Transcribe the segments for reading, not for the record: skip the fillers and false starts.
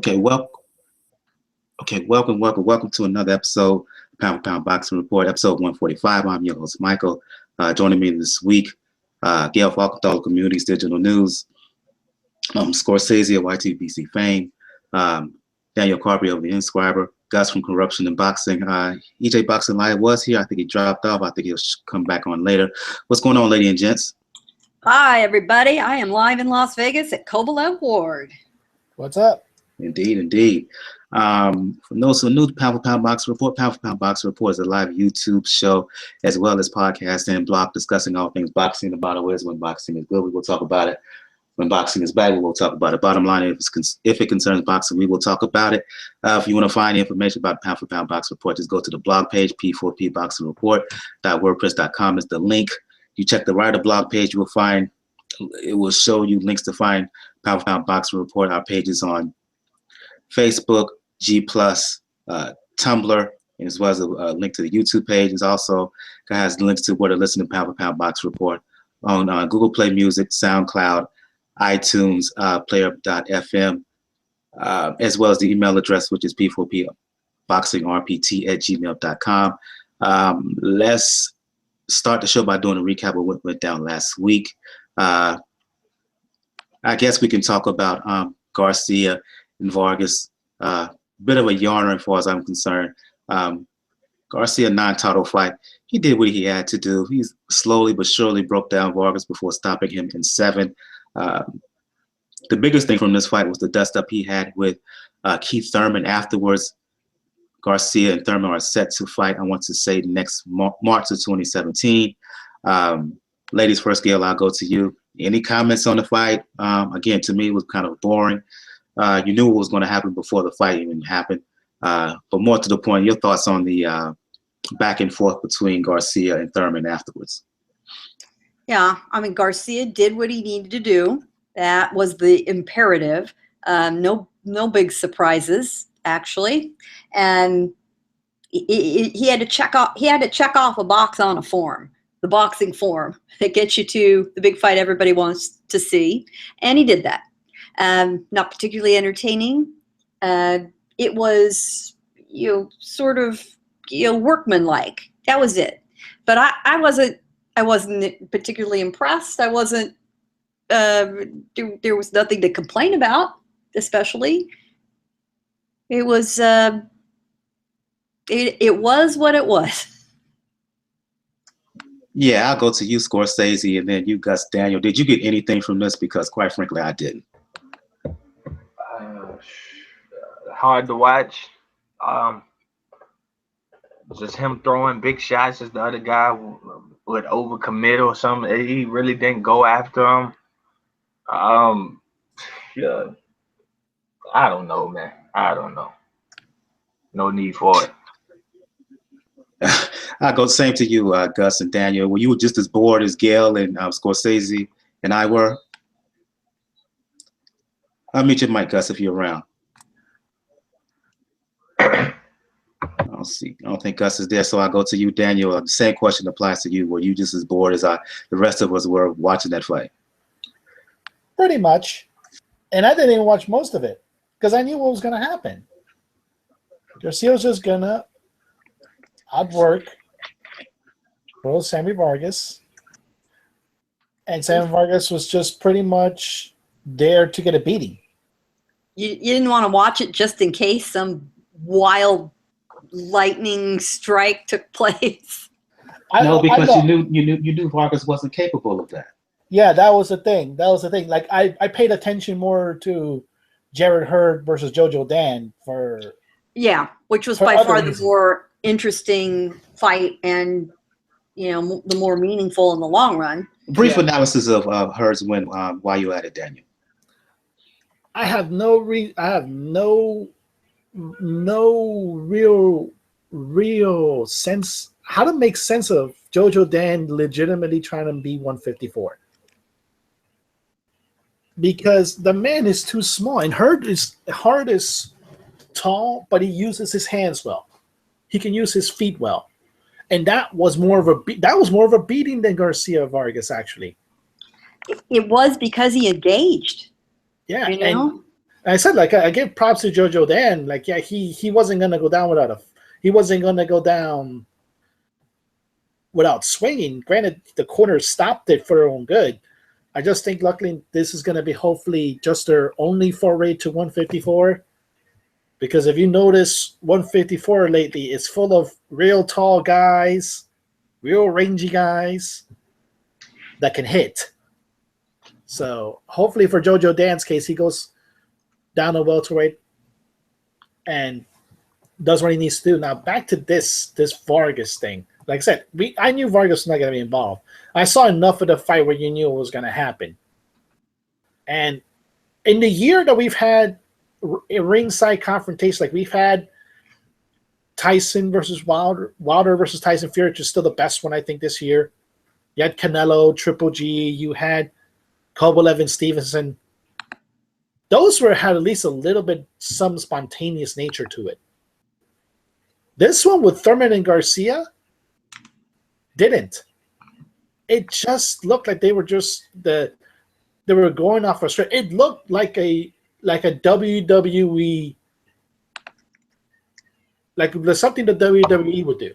Okay, welcome to another episode, Pound for Pound Boxing Report, episode 145. I'm your host, Michael. Joining me this week, Gail Falkenthal, Communities Digital News, Scorsese of YTBC fame, Daniel Carby of The Inscriber, Gus from Corruption in Boxing. EJ Boxing Live was here. I think he dropped off. I think he'll come back on later. What's going on, ladies and gents? Hi, everybody. I am live in Las Vegas at Kovalev Ward. What's up? Indeed. For those who are new to Pound for Pound Boxing Report, Pound for Pound Boxing Report is a live YouTube show as well as podcast and blog discussing all things boxing. The bottom is when boxing is good, we will talk about it. When boxing is bad, we will talk about it. Bottom line, if it concerns boxing, we will talk about it. If you want to find information about Pound for Pound Boxing Report, just go to the blog page, p4pboxingreport.wordpress.com is the link. You check the right of the blog page, you will find, it will show you links to find Pound for Pound Boxing Report. Our pages on Facebook, G+, Tumblr, and as well as a link to the YouTube page. It also has links to where to listen to Pound for Pound Boxing Report on Google Play Music, SoundCloud, iTunes, player.fm, as well as the email address, which is p4pboxingrpt@gmail.com. Let's start the show by doing a recap of what went down last week. I guess we can talk about Garcia and Vargas. Bit of a yarner as far as I'm concerned. Garcia non-title fight. He did what he had to do. He slowly but surely broke down Vargas before stopping him in 7. The biggest thing from this fight was the dust-up he had with Keith Thurman afterwards. Garcia and Thurman are set to fight, I want to say, next March of 2017. Ladies first, Gail, I'll go to you. Any comments on the fight? Again, to me, it was kind of boring. You knew what was going to happen before the fight even happened. But more to the point, your thoughts on the back and forth between Garcia and Thurman afterwards. Yeah, I mean, Garcia did what he needed to do. That was the imperative. No big surprises, actually. And he had to check off. He had to check off a box on a form, the boxing form that gets you to the big fight everybody wants to see, and he did that. Not particularly entertaining. It was, sort of, workmanlike. That was it. But I wasn't particularly impressed. I wasn't. There was nothing to complain about, especially. It was. It was what it was. Yeah, I'll go to you, Scorsese, and then you, Gus Daniel. Did you get anything from this? Because quite frankly, I didn't. Hard to watch. Just him throwing big shots. Just the other guy would overcommit or something. He really didn't go after him. Yeah. I don't know, man. I don't know. No need for it. I'll go same to you, Gus and Daniel. Were you just as bored as Gail and Scorsese and I were? I'll meet you, Mike, Gus, if you're around. I don't think Gus is there, so I'll go to you, Daniel. The same question applies to you. Were you just as bored as the rest of us were watching that fight? Pretty much. And I didn't even watch most of it because I knew what was going to happen. Garcia was just going to outwork Samuel Vargas. And Samuel Vargas was just pretty much there to get a beating. You didn't want to watch it just in case some wild lightning strike took place. No, because you knew Vargas wasn't capable of that. Yeah, that was the thing. Like I paid attention more to Jared Hurd versus Jojo Dan which was by far the more interesting fight and the more meaningful in the long run. Brief analysis of Hurd's win while you at it, Daniel. I have no real sense how to make sense of Jojo Dan legitimately trying to be 154. Because the man is too small, and Hurd is tall, but he uses his hands well. He can use his feet well, and that was more of a beating than Garcia Vargas actually. It was because he engaged. Yeah, I said, like, I give props to Jojo Dan. Like, yeah, he wasn't gonna go down without swinging. Granted, the corner stopped it for their own good. I just think, luckily, this is gonna be hopefully just their only foray to 154. Because if you notice, 154 lately is full of real tall guys, real rangy guys that can hit. So hopefully for Jojo Dan's case, he goes down to welterweight and does what he needs to do. Now back to this Vargas thing. Like I said, I knew Vargas was not going to be involved. I saw enough of the fight where you knew it was going to happen. And in the year that we've had a ringside confrontation, like we've had Tyson versus Wilder versus Tyson Fury, which is still the best one I think this year. You had Canelo, Triple G. You had Kovalev and Stevenson. Those had at least a little bit some spontaneous nature to it. This one with Thurman and Garcia didn't. It just looked like they were they were going off a straight. It looked like a WWE, like something the WWE would do.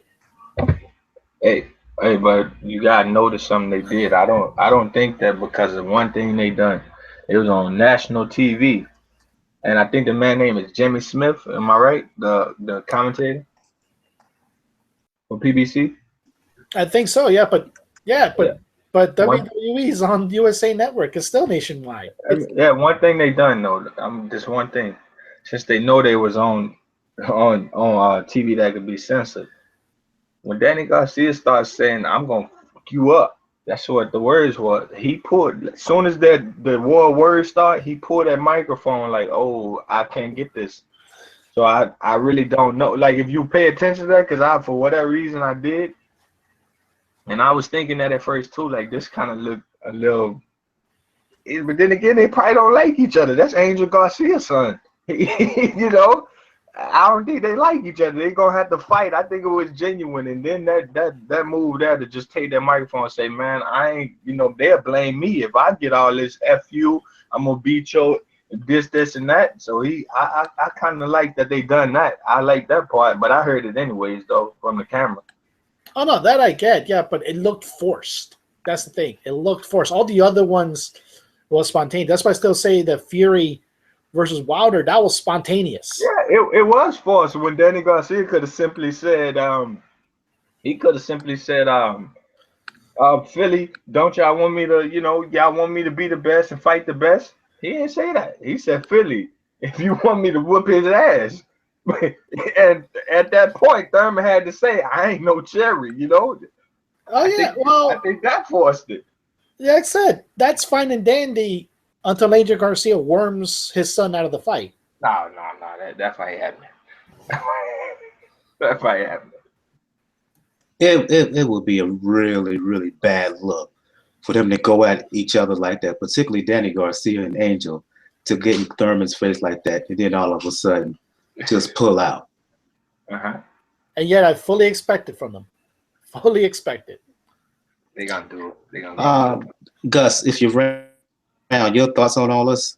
Hey, but you gotta notice something they did. I don't think that because of one thing they done. It was on national TV, and I think the man name is Jimmy Smith. Am I right? The commentator for PBC. I think so. Yeah, but WWE is on USA Network. It's still nationwide. Yeah, one thing they done though. Just one thing, since they know they was on TV that could be censored. When Danny Garcia starts saying, "I'm gonna fuck you up," that's what the words was. He pulled as soon as the war words start, he pulled that microphone like, "Oh, I can't get this." So I really don't know. Like if you pay attention to that, because for whatever reason I did, and I was thinking that at first too. Like this kind of looked a little, but then again, they probably don't like each other. That's Angel Garcia's son. You know. I don't think they like each other. They're gonna have to fight. I think it was genuine. And then that move there to just take that microphone and say, "Man, I ain't, they'll blame me if I get all this FU. I'm gonna beat your this and that." So I kind of like that they done that. I like that part, but I heard it anyways though from the camera. Oh no, that I get, yeah, but it looked forced. That's the thing. It looked forced. All the other ones was spontaneous. That's why I still say the Fury versus Wilder, that was spontaneous. Yeah, it was forced. When Danny Garcia could have simply said, Philly, don't y'all want me to, y'all want me to be the best and fight the best? He didn't say that. He said, Philly, if you want me to whoop his ass. And at that point, Thurman had to say, I ain't no cherry, Oh, yeah, I think that forced it. Yeah, like I said, that's fine and dandy until Angel Garcia worms his son out of the fight. No, that fight happened. That fight happened. It would be a really, really bad look for them to go at each other like that, particularly Danny Garcia and Angel, to get in Thurman's face like that, and then all of a sudden just pull out. And yet I fully expect it from them. Fully expect it. They're gonna do it. Gus, if you're around, your thoughts on all this?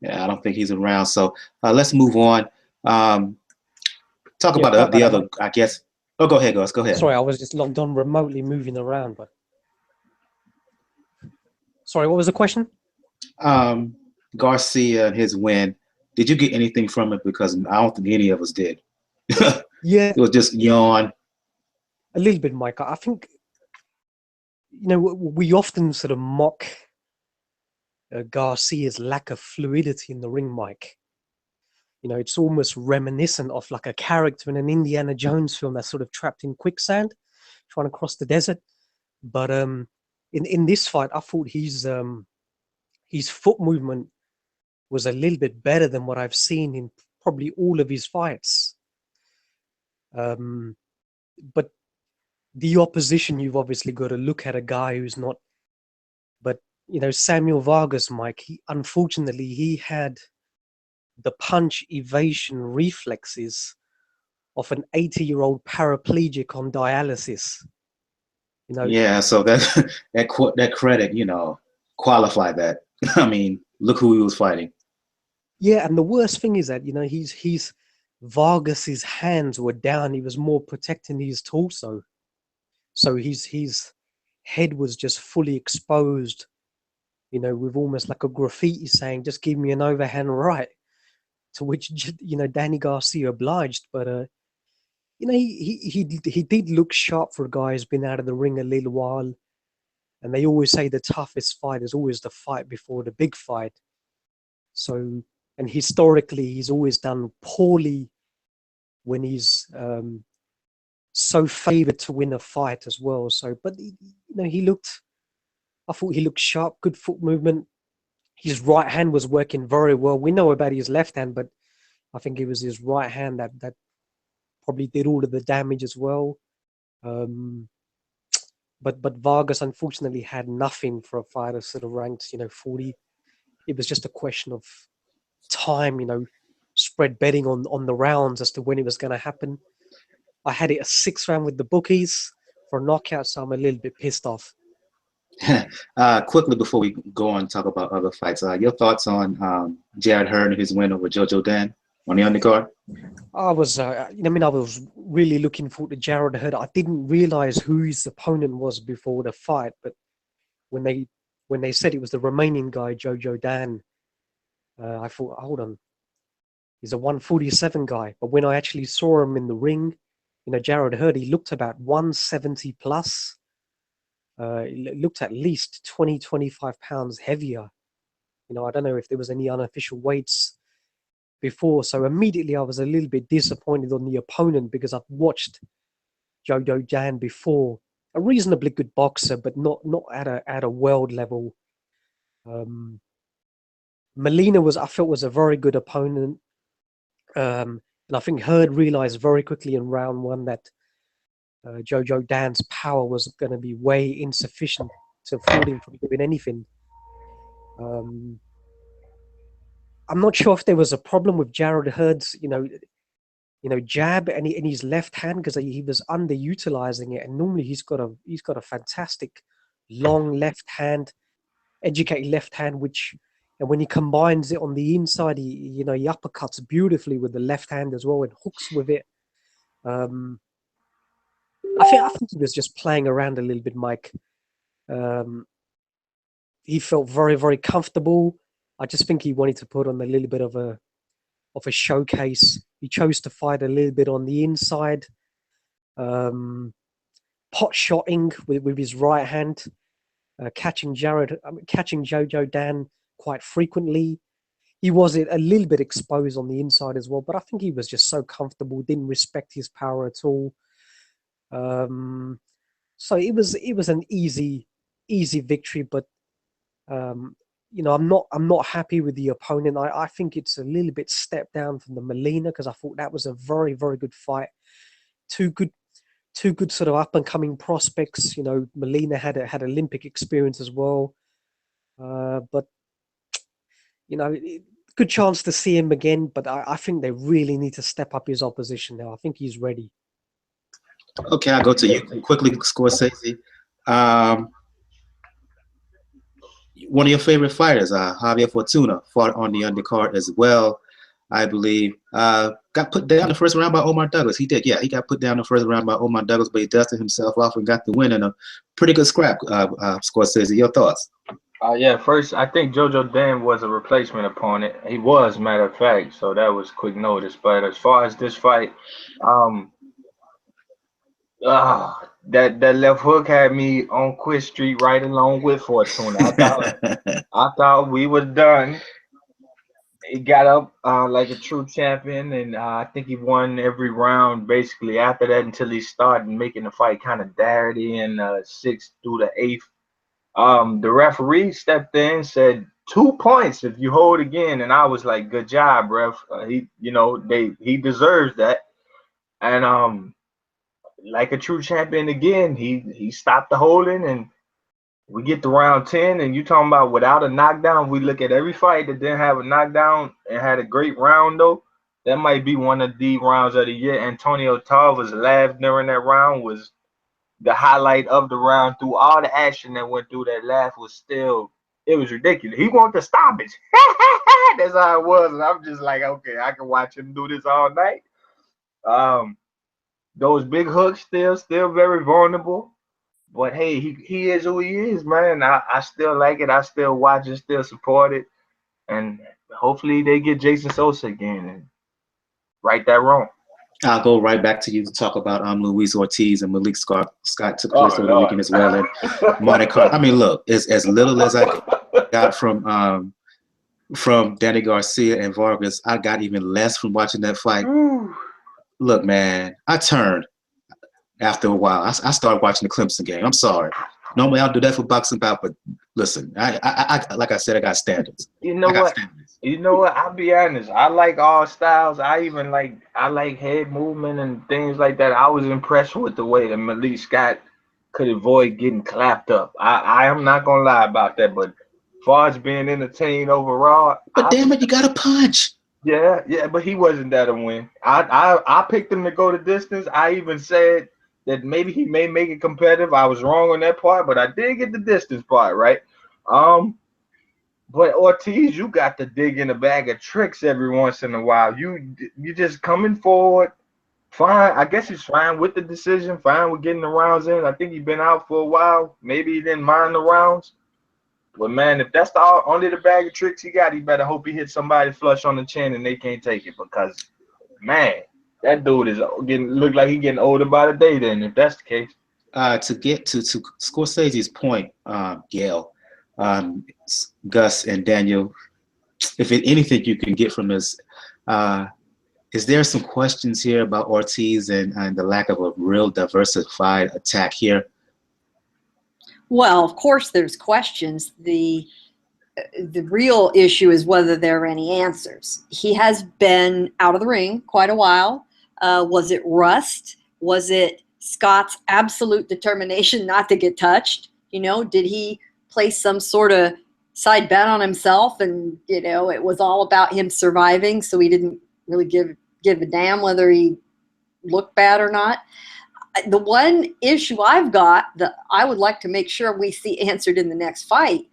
Yeah, I don't think he's around. So let's move on. Talk about the other, I guess. Oh, go ahead, Gus. Go ahead. Sorry, I was just logged on remotely moving around. But sorry, what was the question? Garcia and his win. Did you get anything from it? Because I don't think any of us did. Yeah. It was just yawn. A little bit, Mike. I think, we often sort of mock Garcia's lack of fluidity in the ring, Mike. It's almost reminiscent of like a character in an Indiana Jones film that's sort of trapped in quicksand, trying to cross the desert. But in this fight, I thought his foot movement was a little bit better than what I've seen in probably all of his fights. But the opposition, you've obviously got to look at a guy who's not. But Samuel Vargas, Mike. Unfortunately, he had the punch evasion reflexes of an 80-year-old paraplegic on dialysis. Yeah, so that credit, qualify that. I mean, look who he was fighting. Yeah, and the worst thing is that, you know, he's Vargas's hands were down. He was more protecting his torso. So his head was just fully exposed, you know, with almost like a graffiti saying, just give me an overhand right. To which, you know, Danny Garcia obliged. But, you know, he did look sharp for a guy who's been out of the ring a little while. And they always say the toughest fight is always the fight before the big fight. So, and historically, he's always done poorly when he's so favored to win a fight as well. So, but you know, I thought he looked sharp, good foot movement. His right hand was working very well. We know about his left hand, but I think it was his right hand that probably did all of the damage as well. But Vargas unfortunately had nothing for a fighter sort of ranked, you know, 40. It was just a question of time, you know, spread betting on the rounds as to when it was going to happen. I had it a 6th round with the bookies for a knockout, so I'm a little bit pissed off. Quickly before we go on and talk about other fights, your thoughts on Jared Hearn and his win over Jojo Dan on the undercard? I was, I was really looking forward to Jared Hearn. I didn't realize who his opponent was before the fight, but when they said it was the Romanian guy, Jojo Dan, I thought, hold on, he's a 147 guy. But when I actually saw him in the ring, you know, Jared Hearn, he looked about 170 plus. It looked at least 20, 25 pounds heavier. You know, I don't know if there was any unofficial weights before. So immediately I was a little bit disappointed on the opponent because I've watched Jojo Dan before. A reasonably good boxer, but not at a world level. Molina I felt was a very good opponent. And I think Heard realized very quickly in round 1 that Jojo Dan's power was going to be way insufficient to afford him from doing anything. I'm not sure if there was a problem with Jared Heard's, you know, jab and his left hand, because he was underutilizing it. And normally he's got a fantastic long left hand, educated left hand, and when he combines it on the inside, he uppercuts beautifully with the left hand as well and hooks with it. I think he was just playing around a little bit, Mike. He felt very, very comfortable. I just think he wanted to put on a little bit of a showcase. He chose to fight a little bit on the inside, pot shotting with his right hand, catching Jojo Dan quite frequently. He was a little bit exposed on the inside as well, but I think he was just so comfortable, didn't respect his power at all. So it was an easy victory, but you know, I'm not happy with the opponent. I think it's a little bit step down from the Molina, because I thought that was a very, very good fight. Two good sort of up and coming prospects. You know, Molina had Olympic experience as well, but you know, good chance to see him again. But I think they really need to step up his opposition now. I think he's ready. Okay, I'll go to you quickly, Scorsese. One of your favorite fighters, Javier Fortuna, fought on the undercard as well, I believe. Got put down the first round by Omar Douglas. He did, yeah. He got put down the first round by Omar Douglas, but he dusted himself off and got the win in a pretty good scrap. Scorsese, your thoughts? Yeah, first, I think Jojo Dan was a replacement opponent. He was, matter of fact, so that was quick notice. But as far as this fight, that left hook had me on Quit Street right along with Fortuna. I thought we were done. He got up like a true champion, and I think he won every round basically after that until he started making the fight kind of dirty in 6th through the 8th. The referee stepped in, said 2 points if you hold again, and I was like, "Good job, ref." He deserves that, and like a true champion again, he stopped the holding, and we get to round 10, and you talking about without a knockdown. We look at every fight that didn't have a knockdown and had a great round though. That might be one of the rounds of the year. Antonio Tarver's laugh during that round was the highlight of the round. Through all the action that went through, that laugh was still it was ridiculous. He wanted to stop it. That's how it was. And I'm just like, okay, I can watch him do this all night. Those big hooks still very vulnerable. But hey, he is who he is, man. I still like it. I still watch it, still support it. And hopefully they get Jason Sosa again and right that wrong. I'll go right back to you to talk about Luis Ortiz and Malik Scott took place over the weekend as well. And Monte Carlo. I mean, look, as little as I got from Danny Garcia and Vargas, I got even less from watching that fight. Ooh. Look, man, I turned after a while. I started watching the Clemson game. I'm sorry. Normally I'll do that for boxing bout, but listen, I like I said, I got standards. You know what? You know what? I'll be honest. I like all styles. I like head movement and things like that. I was impressed with the way that Malik Scott could avoid getting clapped up. I am not gonna lie about that, but as far as being entertained overall, but damn it, you got to punch. Yeah, but he wasn't that a win. I picked him to go the distance. I even said that maybe he may make it competitive. I was wrong on that part, but I did get the distance part right. But Ortiz, you got to dig in a bag of tricks every once in a while. You just coming forward. Fine. I guess he's fine with the decision. Fine with getting the rounds in. I think he's been out for a while. Maybe he didn't mind the rounds. But man, if that's only the bag of tricks he got, he better hope he hits somebody flush on the chin and they can't take it, because man, that dude is look like he's getting older by the day. Then, if that's the case, to get to Scorsese's point, Gail, Gus, and Daniel, if anything you can get from this, is there some questions here about Ortiz and the lack of a real diversified attack here? Well, of course there's questions. The real issue is whether there are any answers. He has been out of the ring quite a while. Was it rust? Was it Scott's absolute determination not to get touched? You know, did he place some sort of side bet on himself and, you know, it was all about him surviving, so he didn't really give a damn whether he looked bad or not? The one issue I've got that I would like to make sure we see answered in the next fight,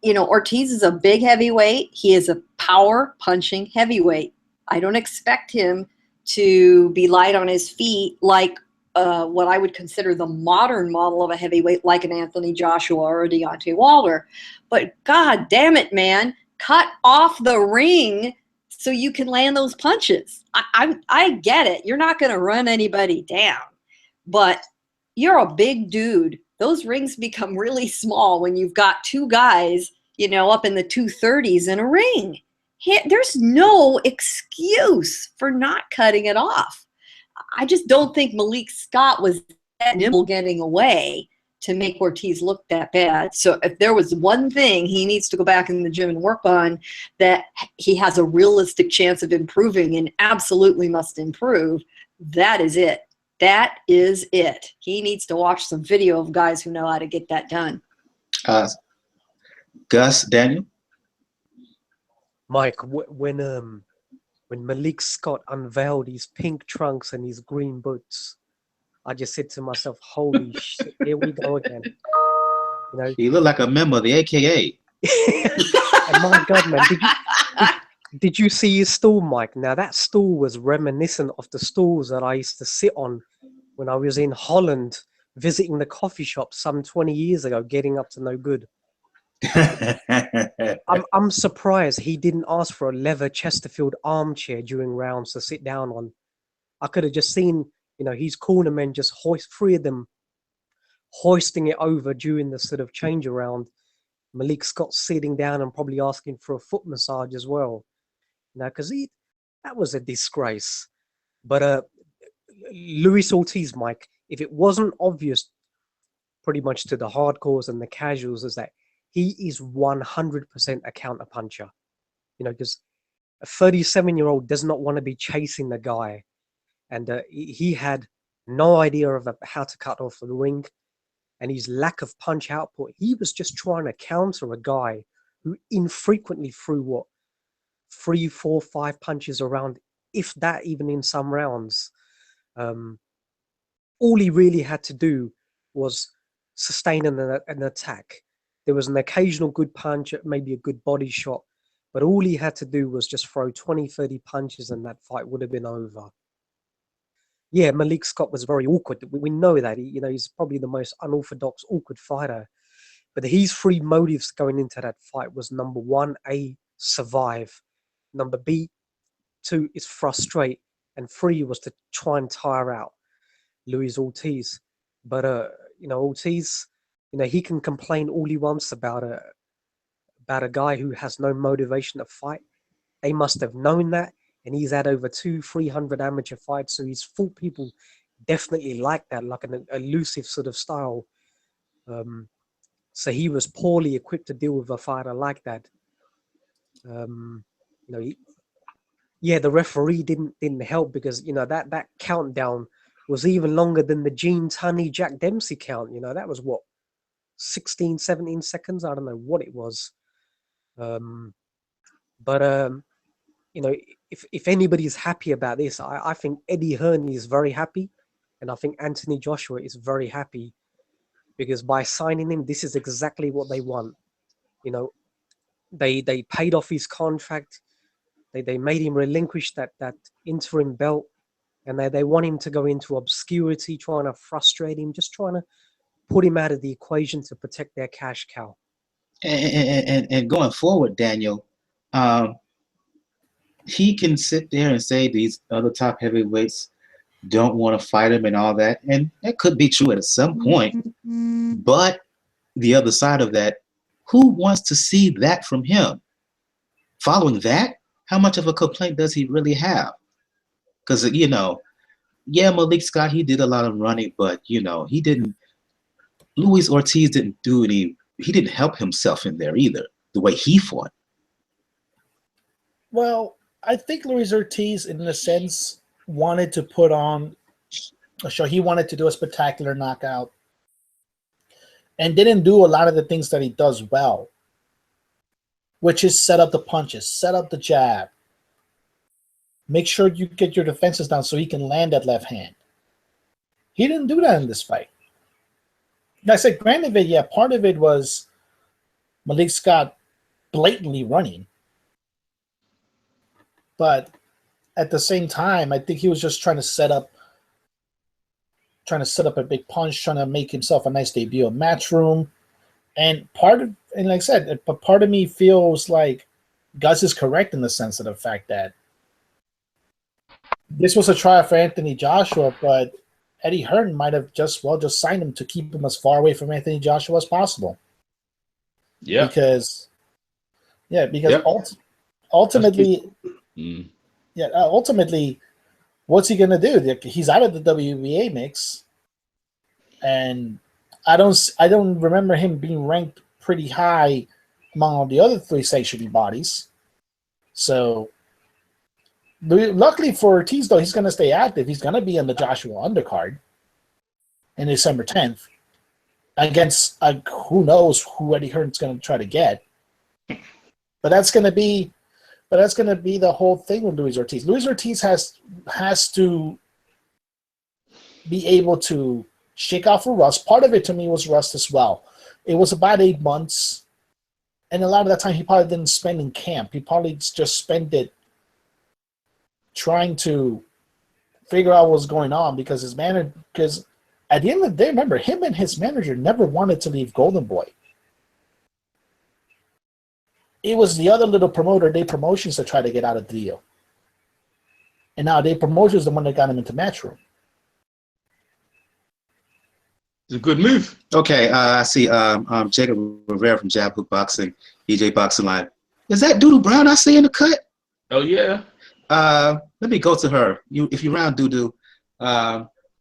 you know, Ortiz is a big heavyweight. He is a power punching heavyweight. I don't expect him to be light on his feet like what I would consider the modern model of a heavyweight, like an Anthony Joshua or a Deontay Wilder. But God damn it, man, cut off the ring so you can land those punches. I get it. You're not going to run anybody down, but you're a big dude. Those rings become really small when you've got two guys, you know, up in the 230s in a ring. There's no excuse for not cutting it off. I just don't think Malik Scott was that nimble getting away to make Ortiz look that bad. So if there was one thing he needs to go back in the gym and work on that he has a realistic chance of improving and absolutely must improve, that is it. That is it. He needs to watch some video of guys who know how to get that done. Gus, Daniel? Mike, when Malik Scott unveiled his pink trunks and his green boots, I just said to myself, holy shit, here we go again. You know, he looked like a member of the AKA. And my God, man, did you see his stool, Mike? Now, that stool was reminiscent of the stools that I used to sit on when I was in Holland, visiting the coffee shop some 20 years ago, getting up to no good. I'm surprised he didn't ask for a leather Chesterfield armchair during rounds to sit down on. I could have just seen, you know, his cornermen just three of them hoisting it over during the sort of change around. Malik Scott sitting down and probably asking for a foot massage as well. You know, because that was a disgrace. But Luis Ortiz, Mike, if it wasn't obvious pretty much to the hardcores and the casuals, is that he is 100% a counter puncher. You know, because a 37-year-old does not want to be chasing the guy. And he had no idea of how to cut off the ring. And his lack of punch output, he was just trying to counter a guy who infrequently threw, 3, 4, 5 punches around, if that even in some rounds. All he really had to do was sustain an attack. There was an occasional good punch, maybe a good body shot, but all he had to do was just throw 20, 30 punches and that fight would have been over. Yeah, Malik Scott was very awkward. We know that. He's probably the most unorthodox, awkward fighter. But his three motives going into that fight was number one, A, survive. Number B, two is frustrate. And three was to try and tire out Luis Ortiz. But, Ortiz, he can complain all he wants about a guy who has no motivation to fight. They must have known that. And he's had over 200-300 amateur fights. So he's fought people definitely like that, like an elusive sort of style. So he was poorly equipped to deal with a fighter like that. The referee didn't help because that countdown was even longer than the Gene Tunney Jack Dempsey count. That was what, 16, 17 seconds. I don't know what it was. If anybody's happy about this, I think Eddie Hearn is very happy, and I think Anthony Joshua is very happy. Because by signing him, this is exactly what they want. They paid off his contract. They made him relinquish that interim belt. And they want him to go into obscurity, trying to frustrate him, just trying to put him out of the equation to protect their cash cow. And going forward, Daniel, he can sit there and say these other top heavyweights don't want to fight him and all that. And that could be true at some point. But the other side of that, who wants to see that from him? Following that, how much of a complaint does he really have? Because, Malik Scott, he did a lot of running, but, he didn't, Luis Ortiz didn't do any, he didn't help himself in there either, the way he fought. Well, I think Luis Ortiz, in a sense, wanted to put on a show. He wanted to do a spectacular knockout and didn't do a lot of the things that he does well, which is set up the punches, set up the jab, make sure you get your defenses down so he can land that left hand. He didn't do that in this fight. Like I said, granted, part of it was Malik Scott blatantly running, but at the same time, I think he was just trying to set up a big punch, trying to make himself a nice debut in Matchroom. And like I said, but part of me feels like Gus is correct in the sense of the fact that this was a trial for Anthony Joshua, but Eddie Hearn might have just signed him to keep him as far away from Anthony Joshua as possible. Yeah. Because ultimately, ultimately, what's he gonna do? He's out of the WBA mix, and I don't remember him being ranked pretty high among all the other three sanctioning bodies. So, luckily for Ortiz, though, he's gonna stay active. He's gonna be on the Joshua undercard in December 10th against who knows who Eddie Hearn's gonna try to get. But that's gonna be the whole thing with Luis Ortiz. Luis Ortiz has to be able to shake off a rust. Part of it to me was rust as well. It was about 8 months, and a lot of that time he probably didn't spend in camp. He probably just spent it trying to figure out what was going on because at the end of the day, remember, him and his manager never wanted to leave Golden Boy. It was the other little promoter, Day Promotions, that tried to get out of the deal. And now Day Promotions is the one that got him into Matchroom. It's a good move. Okay, I see Jacob Rivera from Jab Hook Boxing, EJ Boxing Live. Is that Doodoo Brown I see in the cut? Oh, yeah. Let me go to her. If you're around, Doodoo,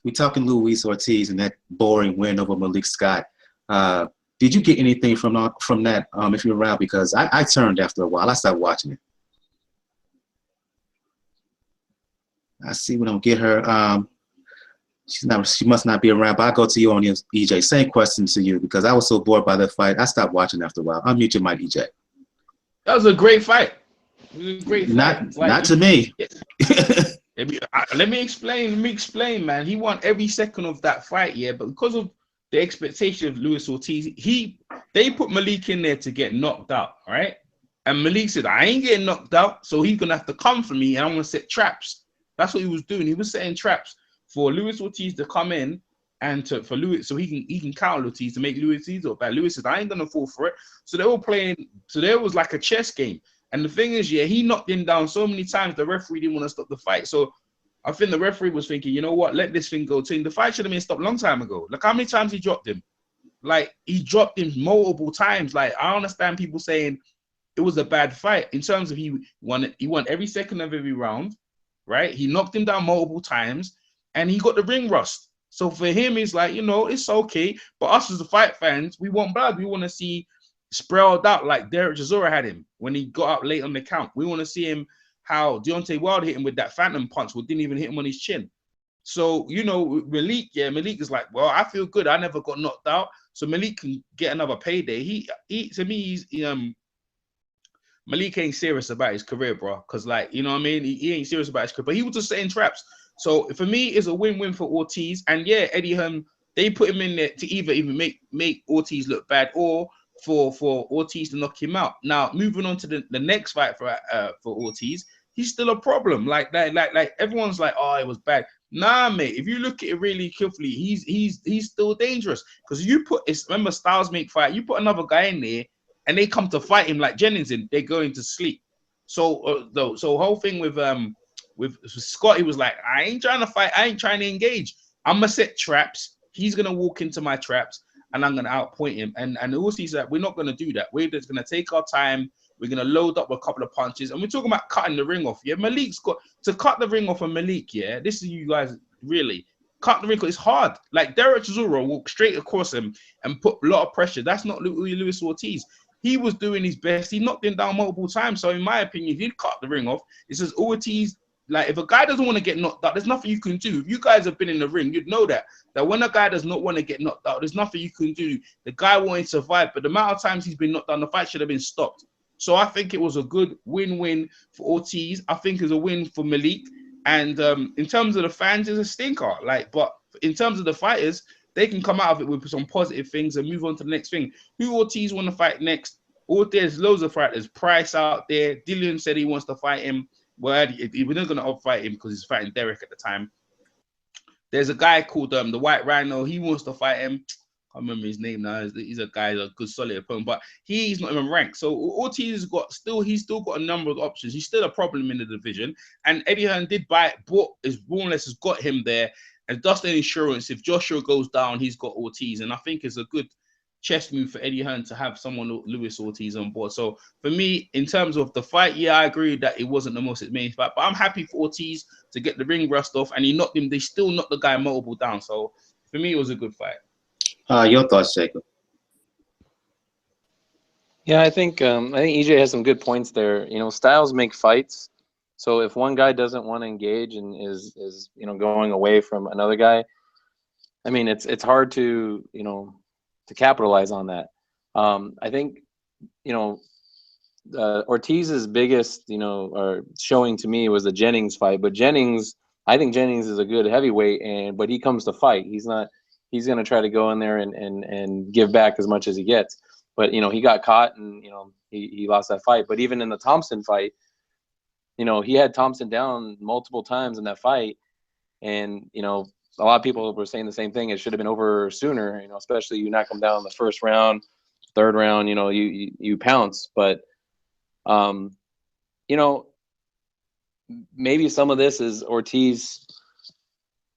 we talking Luis Ortiz and that boring win over Malik Scott. Did you get anything from that if you're around? Because I turned after a while. I stopped watching it. I see we don't get her. She must not be around, but I'll go to you on EJ. Same question to you because I was so bored by that fight. I stopped watching after a while. Unmute your mic, EJ. That was a great fight. It was a great fight. Not to me. Let me explain, man. He won every second of that fight, yeah, but because of the expectation of Luis Ortiz, they put Malik in there to get knocked out, right? And Malik said, I ain't getting knocked out, so he's gonna have to come for me, and I'm gonna set traps. That's what he was doing. He was setting traps for Luis Ortiz to come in and for Luis, so he can counter Ortiz to make Luis Ortiz look bad. Luis said, I ain't gonna fall for it. So they were playing. So there was like a chess game. And the thing is, yeah, he knocked him down so many times. The referee didn't want to stop the fight. So I think the referee was thinking, you know what, let this thing go. The fight should have been stopped a long time ago. Like, how many times he dropped him? Like, he dropped him multiple times. Like, I understand people saying it was a bad fight in terms of he won every second of every round, right? He knocked him down multiple times, and he got the ring rust. So for him, it's like, you know, it's okay. But us as the fight fans, we want blood. We want to see sprawled out like Derek Chisora had him when he got up late on the count. We want to see him how Deontay Wilder hit him with that phantom punch, but didn't even hit him on his chin. So, you know, Malik is like, well, I feel good. I never got knocked out. So Malik can get another payday. Malik ain't serious about his career, bro. Because, like, you know what I mean? He ain't serious about his career. But he was just setting traps. So for me, it's a win-win for Ortiz. And yeah, Eddie Hearn, they put him in there to either even make Ortiz look bad or for Ortiz to knock him out. Now, moving on to the next fight for Ortiz, he's still a problem. Like everyone's like, oh, it was bad. Nah, mate. If you look at it really carefully, he's still dangerous. Because remember Styles make fight. You put another guy in there, and they come to fight him like Jennings, and they're going to sleep. So whole thing with Scott, he was like, I ain't trying to fight. I ain't trying to engage. I'm gonna set traps. He's gonna walk into my traps, and I'm gonna outpoint him. And Ortiz like, we're not gonna do that. We're just gonna take our time. We're gonna load up with a couple of punches, and we're talking about cutting the ring off. Yeah, Malik's got to cut the ring off of Malik. Yeah, this is you guys really cut the ring. It's hard. Like Derek Chisora walked straight across him and put a lot of pressure. That's not Luis Ortiz. He was doing his best. He knocked him down multiple times. So in my opinion, if he'd cut the ring off, it says Ortiz. Like, if a guy doesn't want to get knocked out, there's nothing you can do. If you guys have been in the ring, you'd know that when a guy does not want to get knocked out, there's nothing you can do. The guy wanted to survive, but the amount of times he's been knocked down, the fight should have been stopped. So I think it was a good win-win for Ortiz. I think it's a win for Malik. And in terms of the fans, it's a stinker. But in terms of the fighters, they can come out of it with some positive things and move on to the next thing. Who Ortiz want to fight next? There's loads of fighters. Price out there. Dillian said he wants to fight him. Well, we're not going to up-fight him because he's fighting Derek at the time. There's a guy called the White Rhino. He wants to fight him. I can't remember his name now. He's a guy, a good solid opponent, but he's not even ranked. So Ortiz he's still got a number of options. He's still a problem in the division. And Eddie Hearn more or less has got him there. And just an insurance, if Joshua goes down, he's got Ortiz. And I think it's a good chess move for Eddie Hearn to have someone Luis Ortiz on board. So for me, in terms of the fight, yeah, I agree that it wasn't the most amazing fight, but I'm happy for Ortiz to get the ring rust off, and they still knocked the guy multiple down. So for me, it was a good fight. Your thoughts, Jacob? Yeah, I think EJ has some good points there. You know, styles make fights. So if one guy doesn't want to engage and is going away from another guy, I mean, it's hard to to capitalize on that. I think, Ortiz's biggest, or showing to me was the Jennings fight. But I think Jennings is a good heavyweight, but he comes to fight. He's going to try to go in there and give back as much as he gets. But, he got caught and, he lost that fight. But even in the Thompson fight, he had Thompson down multiple times in that fight. And, a lot of people were saying the same thing. It should have been over sooner, especially you knock him down in the first round, third round, you pounce. But, maybe some of this is Ortiz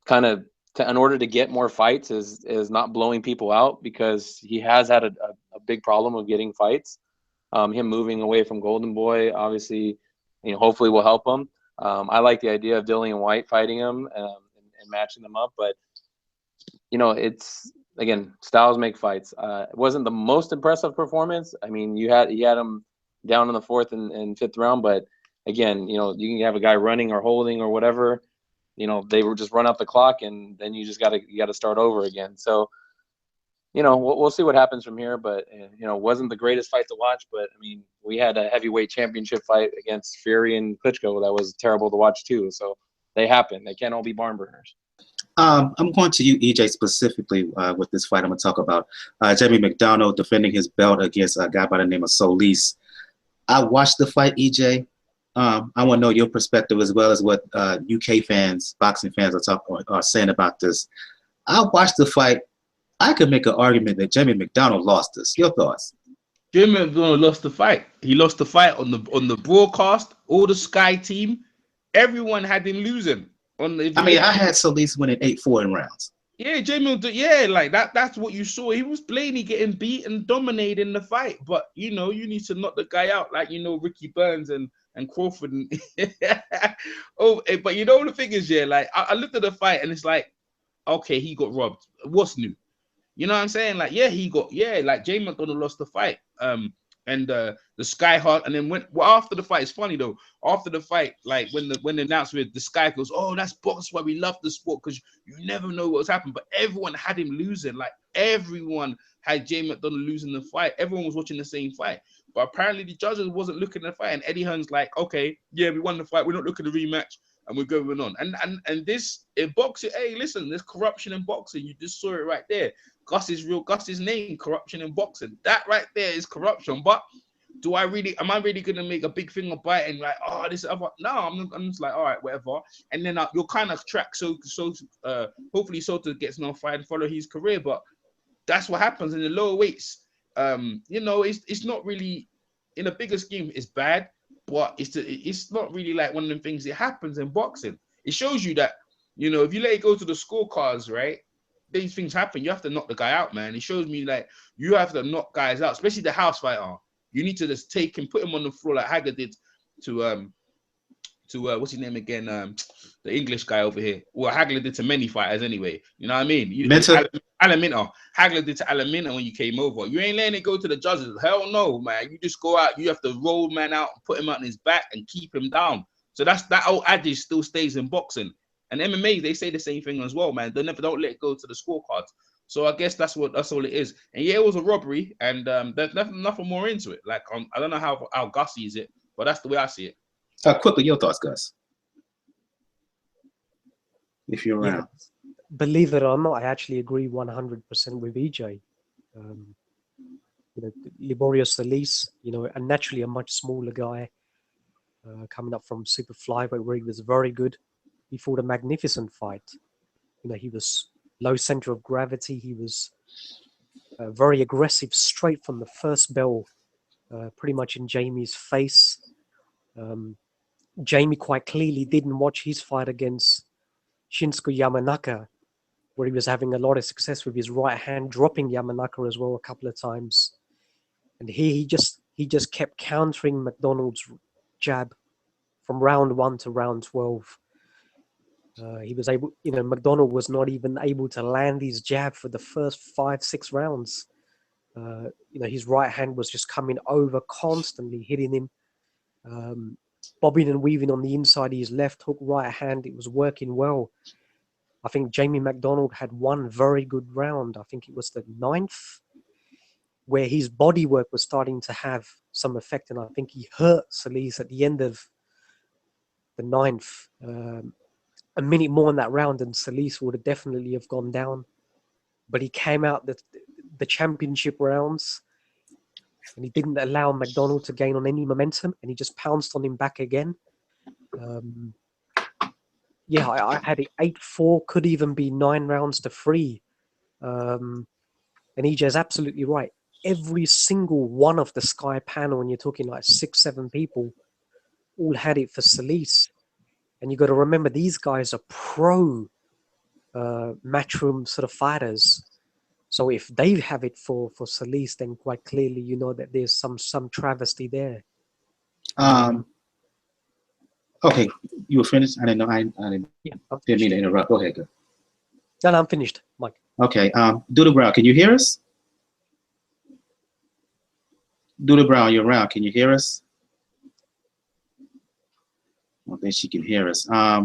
kind of, in order to get more fights, is not blowing people out, because he has had a big problem of getting fights. Him moving away from Golden Boy, obviously, hopefully will help him. I like the idea of Dillian White fighting him and matching them up, but it's, again, styles make fights. It wasn't the most impressive performance. I mean, you had him down in the fourth and fifth round, but again, you can have a guy running or holding or whatever. They were just run out the clock, and then you got to start over again. So, we'll see what happens from here. But it wasn't the greatest fight to watch. But I mean, we had a heavyweight championship fight against Fury and Klitschko that was terrible to watch too. So they happen. They can't all be barn burners. I'm going to you, EJ, specifically with this fight I'm going to talk about. Jamie McDonnell defending his belt against a guy by the name of Solis. I watched the fight, EJ. I want to know your perspective as well as what UK fans, boxing fans are saying about this. I watched the fight. I could make an argument that Jamie McDonnell lost this. Your thoughts? Jamie McDonnell lost the fight. He lost the fight on the broadcast. All the Sky team, everyone had him losing. I had Solis winning 8-4 in rounds. Yeah, Jamie, yeah, like that's what you saw. He was plainly getting beat and dominating the fight. But you need to knock the guy out, like Ricky Burns and Crawford. But the thing is, yeah, like I looked at the fight and it's like, okay, he got robbed. What's new? You know what I'm saying? Like, yeah, like Jamie McDonnell lost the fight. And the Sky Heart, and then after the fight, it's funny though. After the fight, like when the announcement, the Sky goes, "Oh, that's box. Why we love the sport, because you never know what's happened." But everyone had him losing. Like everyone had Jamie McDonnell losing the fight. Everyone was watching the same fight. But apparently the judges wasn't looking at the fight, and Eddie Hearn's like, "Okay, yeah, we won the fight. We're not looking at the rematch, and we're going on." And this in boxing, hey, listen, there's corruption in boxing. You just saw it right there. Gus's name, corruption in boxing. That right there is corruption. But am I really gonna make a big thing about it and like, oh, this other? No, I'm just like, all right, whatever. And then you'll kind of track. So hopefully Soto gets no fight and follow his career. But that's what happens in the lower weights. It's not really in a bigger scheme. It's bad, but it's not really like one of them things. It happens in boxing. It shows you that if you let it go to the scorecards, right? These things happen. You have to knock the guy out, man. It shows me like you have to knock guys out, especially the house fighter. You need to just take him, put him on the floor like Hagler did to what's his name again? The English guy over here. Well, Hagler did to many fighters anyway. You know what I mean? Alan Minter. Hagler did to Alan Minter when you came over. You ain't letting it go to the judges. Hell no, man. You just go out. You have to roll man out, put him out on his back, and keep him down. So that old adage still stays in boxing. And MMA, they say the same thing as well, man. Don't let it go to the scorecards. So I guess that's all it is. And yeah, it was a robbery, and there's nothing more into it. Like I don't know how Gus sees it, but that's the way I see it. Quickly, your thoughts, Gus. If you're around. Yeah. Believe it or not, I actually agree 100% with EJ. Liborio Solis, and naturally a much smaller guy coming up from super flyweight where he was very good. He fought a magnificent fight. He was low center of gravity. He was very aggressive straight from the first bell, pretty much in Jamie's face. Jamie quite clearly didn't watch his fight against Shinsuke Yamanaka, where he was having a lot of success with his right hand, dropping Yamanaka as well a couple of times. And here he just kept countering McDonnell's jab from round 1 to round 12. He was able, McDonnell was not even able to land his jab for the first 5-6 rounds. His right hand was just coming over, constantly hitting him, bobbing and weaving on the inside of his left hook, right hand. It was working well. I think Jamie McDonnell had one very good round. I think it was the 9th, where his body work was starting to have some effect, and I think he hurt Solis at the end of the 9th. A minute more in that round and Solis would have definitely have gone down. But he came out the championship rounds and he didn't allow McDonnell to gain on any momentum, and he just pounced on him back again. I had it 8-4, could even be 9 rounds to 3. And EJ's absolutely right. Every single one of the Sky panel, and you're talking like 6-7 people, all had it for Solis. And you got to remember, these guys are pro matchroom sort of fighters. So if they have it for Solis, then quite clearly you know that there's some travesty there. Okay, you were finished? I didn't know. I didn't mean to interrupt. Go ahead. No, I'm finished, Mike. Okay. Doodle Brown, can you hear us? Doodle Brown, you're around. Can you hear us? I don't think she can hear us. I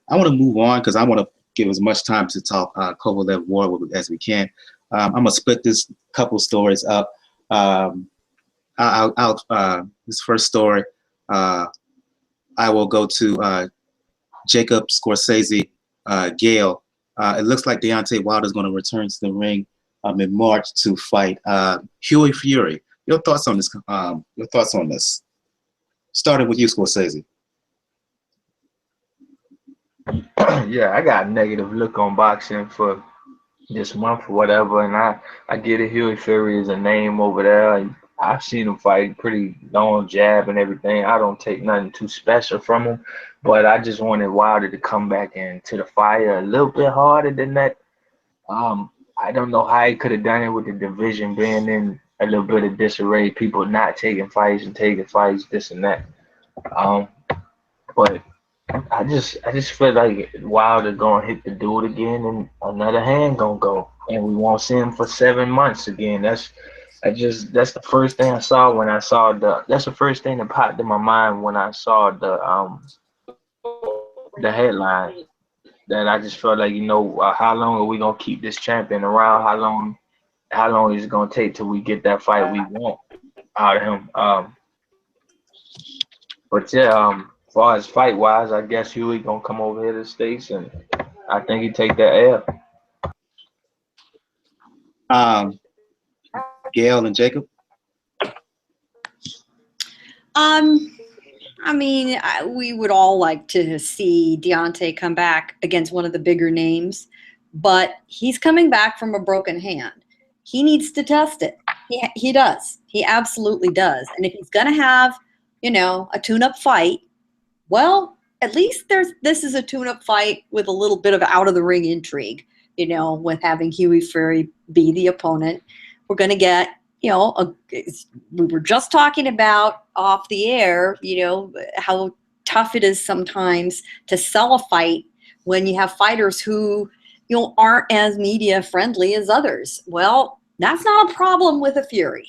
want to move on because I want to give as much time to talk Kovalev war as we can. I'm gonna split this couple stories up. This first story, I will go to Jacob Scorsese Gale it looks like Deontay Wilder is going to return to the ring in March to fight Huey Fury. Your thoughts on this? Your thoughts on this? Starting with you, Scorsese. Yeah, I got a negative look on boxing for this month or whatever, and I get it. Huey Fury is a name over there, and I've seen him fight pretty long jab and everything. I don't take nothing too special from him, but I just wanted Wilder to come back into the fire a little bit harder than that. I don't know how he could have done it with the division being in a little bit of disarray, people not taking fights and taking fights, this and that. But I just feel like Wilder gonna hit the dude again, and another hand gonna go, and we won't see him for 7 months again. That's the first thing I saw when I saw that's the first thing that popped in my mind when I saw the headline. That I just felt like, how long are we gonna keep this champion around? How long is it gonna take till we get that fight we want out of him? But yeah, as far as fight wise, I guess Huey gonna come over here to the States, and I think he take that L. Gail and Jacob. I mean, we would all like to see Deontay come back against one of the bigger names, but he's coming back from a broken hand. He needs to test it. He does. He absolutely does. And if he's going to have, a tune-up fight, well, at least this is a tune-up fight with a little bit of out-of-the-ring intrigue, with having Huey Fury be the opponent. We're going to get, we were just talking about off the air, how tough it is sometimes to sell a fight when you have fighters who, aren't as media friendly as others. Well, that's not a problem with a Fury.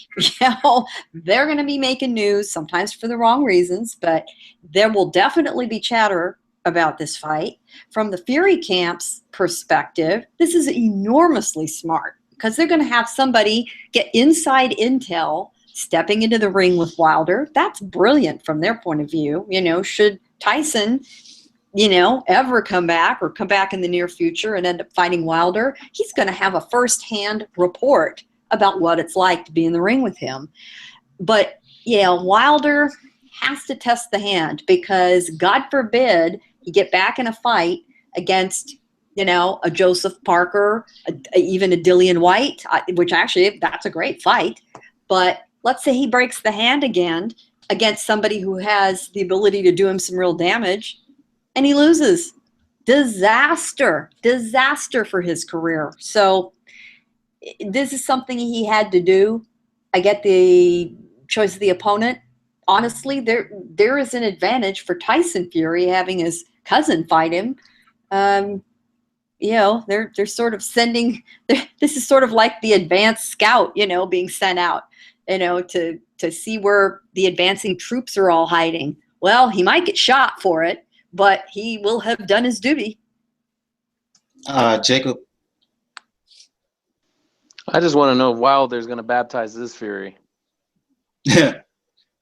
They're going to be making news, sometimes for the wrong reasons, but there will definitely be chatter about this fight. From the Fury camp's perspective, this is enormously smart, because they're going to have somebody get inside intel stepping into the ring with Wilder. That's brilliant from their point of view. Should Tyson, ever come back or come back in the near future and end up fighting Wilder, he's going to have a firsthand report about what it's like to be in the ring with him. But, Wilder has to test the hand, because God forbid he get back in a fight against a Joseph Parker, even a Dillian White, which actually, that's a great fight. But let's say he breaks the hand again against somebody who has the ability to do him some real damage, and he loses. Disaster for his career. So this is something he had to do. I get the choice of the opponent. Honestly, there is an advantage for Tyson Fury having his cousin fight him. They're sort of sending, this is sort of like the advanced scout, being sent out, to see where the advancing troops are all hiding. Well, he might get shot for it, but he will have done his duty. Jacob? I just want to know if Wilder's going to baptize this Fury. Yeah.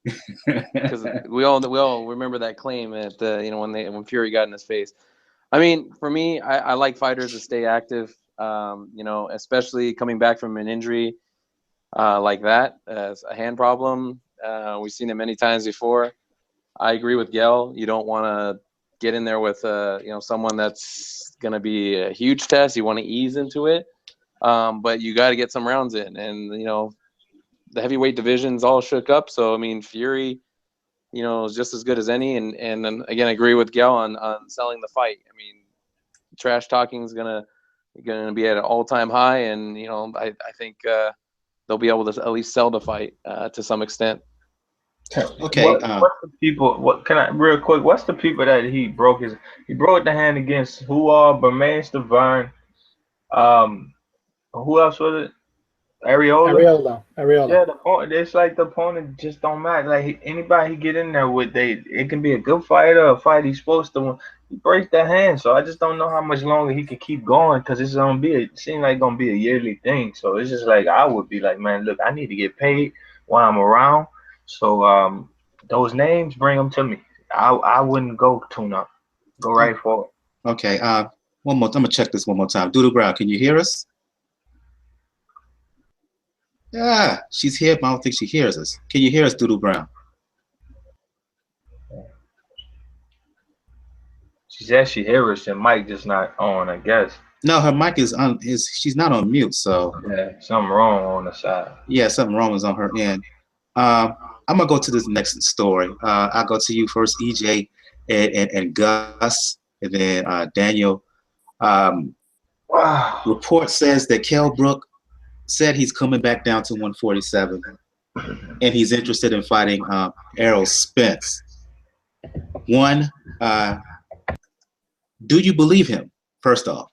Because we all remember that claim at when Fury got in his face. I mean, for me, I like fighters to stay active, especially coming back from an injury like that, as a hand problem. We've seen it many times before. I agree with Gail. You don't want to get in there with, someone that's going to be a huge test. You want to ease into it, but you got to get some rounds in. And, the heavyweight division's all shook up. So, I mean, Fury, is just as good as any. And then, again, I agree with Gail on selling the fight. I mean, trash talking is gonna be at an all-time high, and I think they'll be able to at least sell the fight to some extent. Okay. What's the people? What can I real quick? What's the people that he broke the hand against? Bermain Stavern. Who else was it? Areola. Yeah, it's like the opponent just don't matter. Like anybody he get in there with, it can be a good fight or a fight he's supposed to win. He breaks that hand, so I just don't know how much longer he can keep going, because it's gonna be it seems like gonna be a yearly thing. So it's just like I would be like, man, look, I need to get paid while I'm around. So those names, bring them to me. I wouldn't go tune up. Go right for it. Okay. One more. I'm gonna check this one more time. Doodle Brown, can you hear us? Yeah, she's here, but I don't think she hears us. Can you hear us, Doodle Brown? She said she hears us, and mic just not on, I guess. No, her mic is on. She's not on mute, so Yeah, something wrong on the side. yeah, something wrong is on her end. I'm gonna go to this next story. I'll go to you first, EJ, and Gus, and then Daniel. Wow. Report says that Kell Brook said he's coming back down to 147, and he's interested in fighting Errol Spence. One, do you believe him? First off,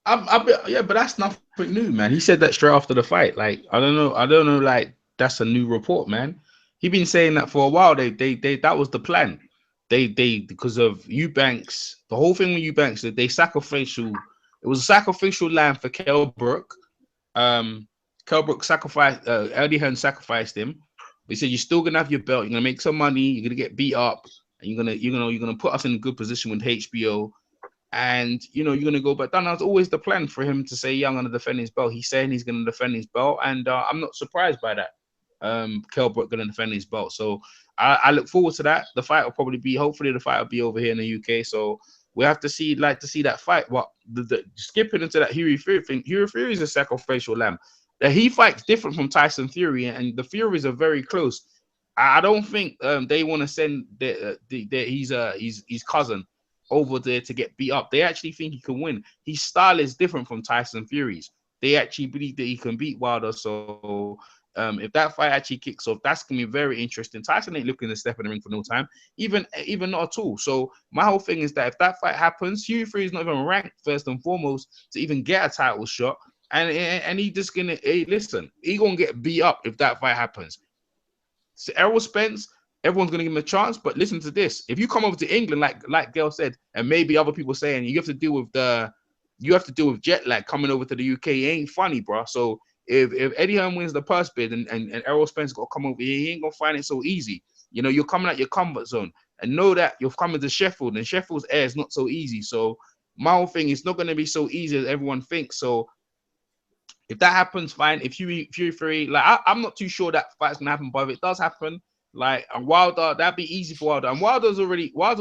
yeah, but that's nothing new, man. He said that straight after the fight. Like, I don't know. Like, that's a new report, man. He been saying that for a while. They that was the plan. They because of Eubanks, the whole thing with Eubanks, that they sacrificial. It was a sacrificial lamb for Kell Brook. Kell Brook sacrificed. Eddie Hearn sacrificed him. He said, "You're still gonna have your belt. You're gonna make some money. You're gonna get beat up, and you're gonna put us in a good position with HBO." And you're gonna go back down. That was always the plan for him to say Young gonna defend his belt. He's saying he's gonna defend his belt, and I'm not surprised by that. Kell Brook gonna defend his belt, so I look forward to that. The fight will probably be, hopefully, the fight will be over here in the UK. So we have to see that fight. What the skipping into that Huey Fury thing? Huey Fury is a sacrificial lamb. That he fights different from Tyson Fury, and the Furies are very close. I don't think they want to send his cousin over there to get beat up. They actually think he can win. His style is different from Tyson Fury's. They actually believe that he can beat Wilder. So if that fight actually kicks off, that's gonna be very interesting. Tyson ain't looking to step in the ring for no time, even not at all. So my whole thing is that if that fight happens, Huey Fury is not even ranked first and foremost to even get a title shot, and he just gonna listen. He gonna get beat up if that fight happens. So Errol Spence, everyone's going to give him a chance, but listen to this. If you come over to England, like Gail said, and maybe other people saying, you have to deal with jet lag coming over to the UK. It ain't funny, bro. So if Eddie Hearn wins the purse bid and Errol Spence got to come over here, he ain't gonna find it so easy. You're coming out your comfort zone, and know that you're coming to Sheffield, and Sheffield's air is not so easy. So my whole thing is not going to be so easy as everyone thinks. So if that happens, fine. If Fury, like I'm not too sure that fight's gonna happen, but if it does happen, like Wilder, that'd be easy for Wilder. And Wilder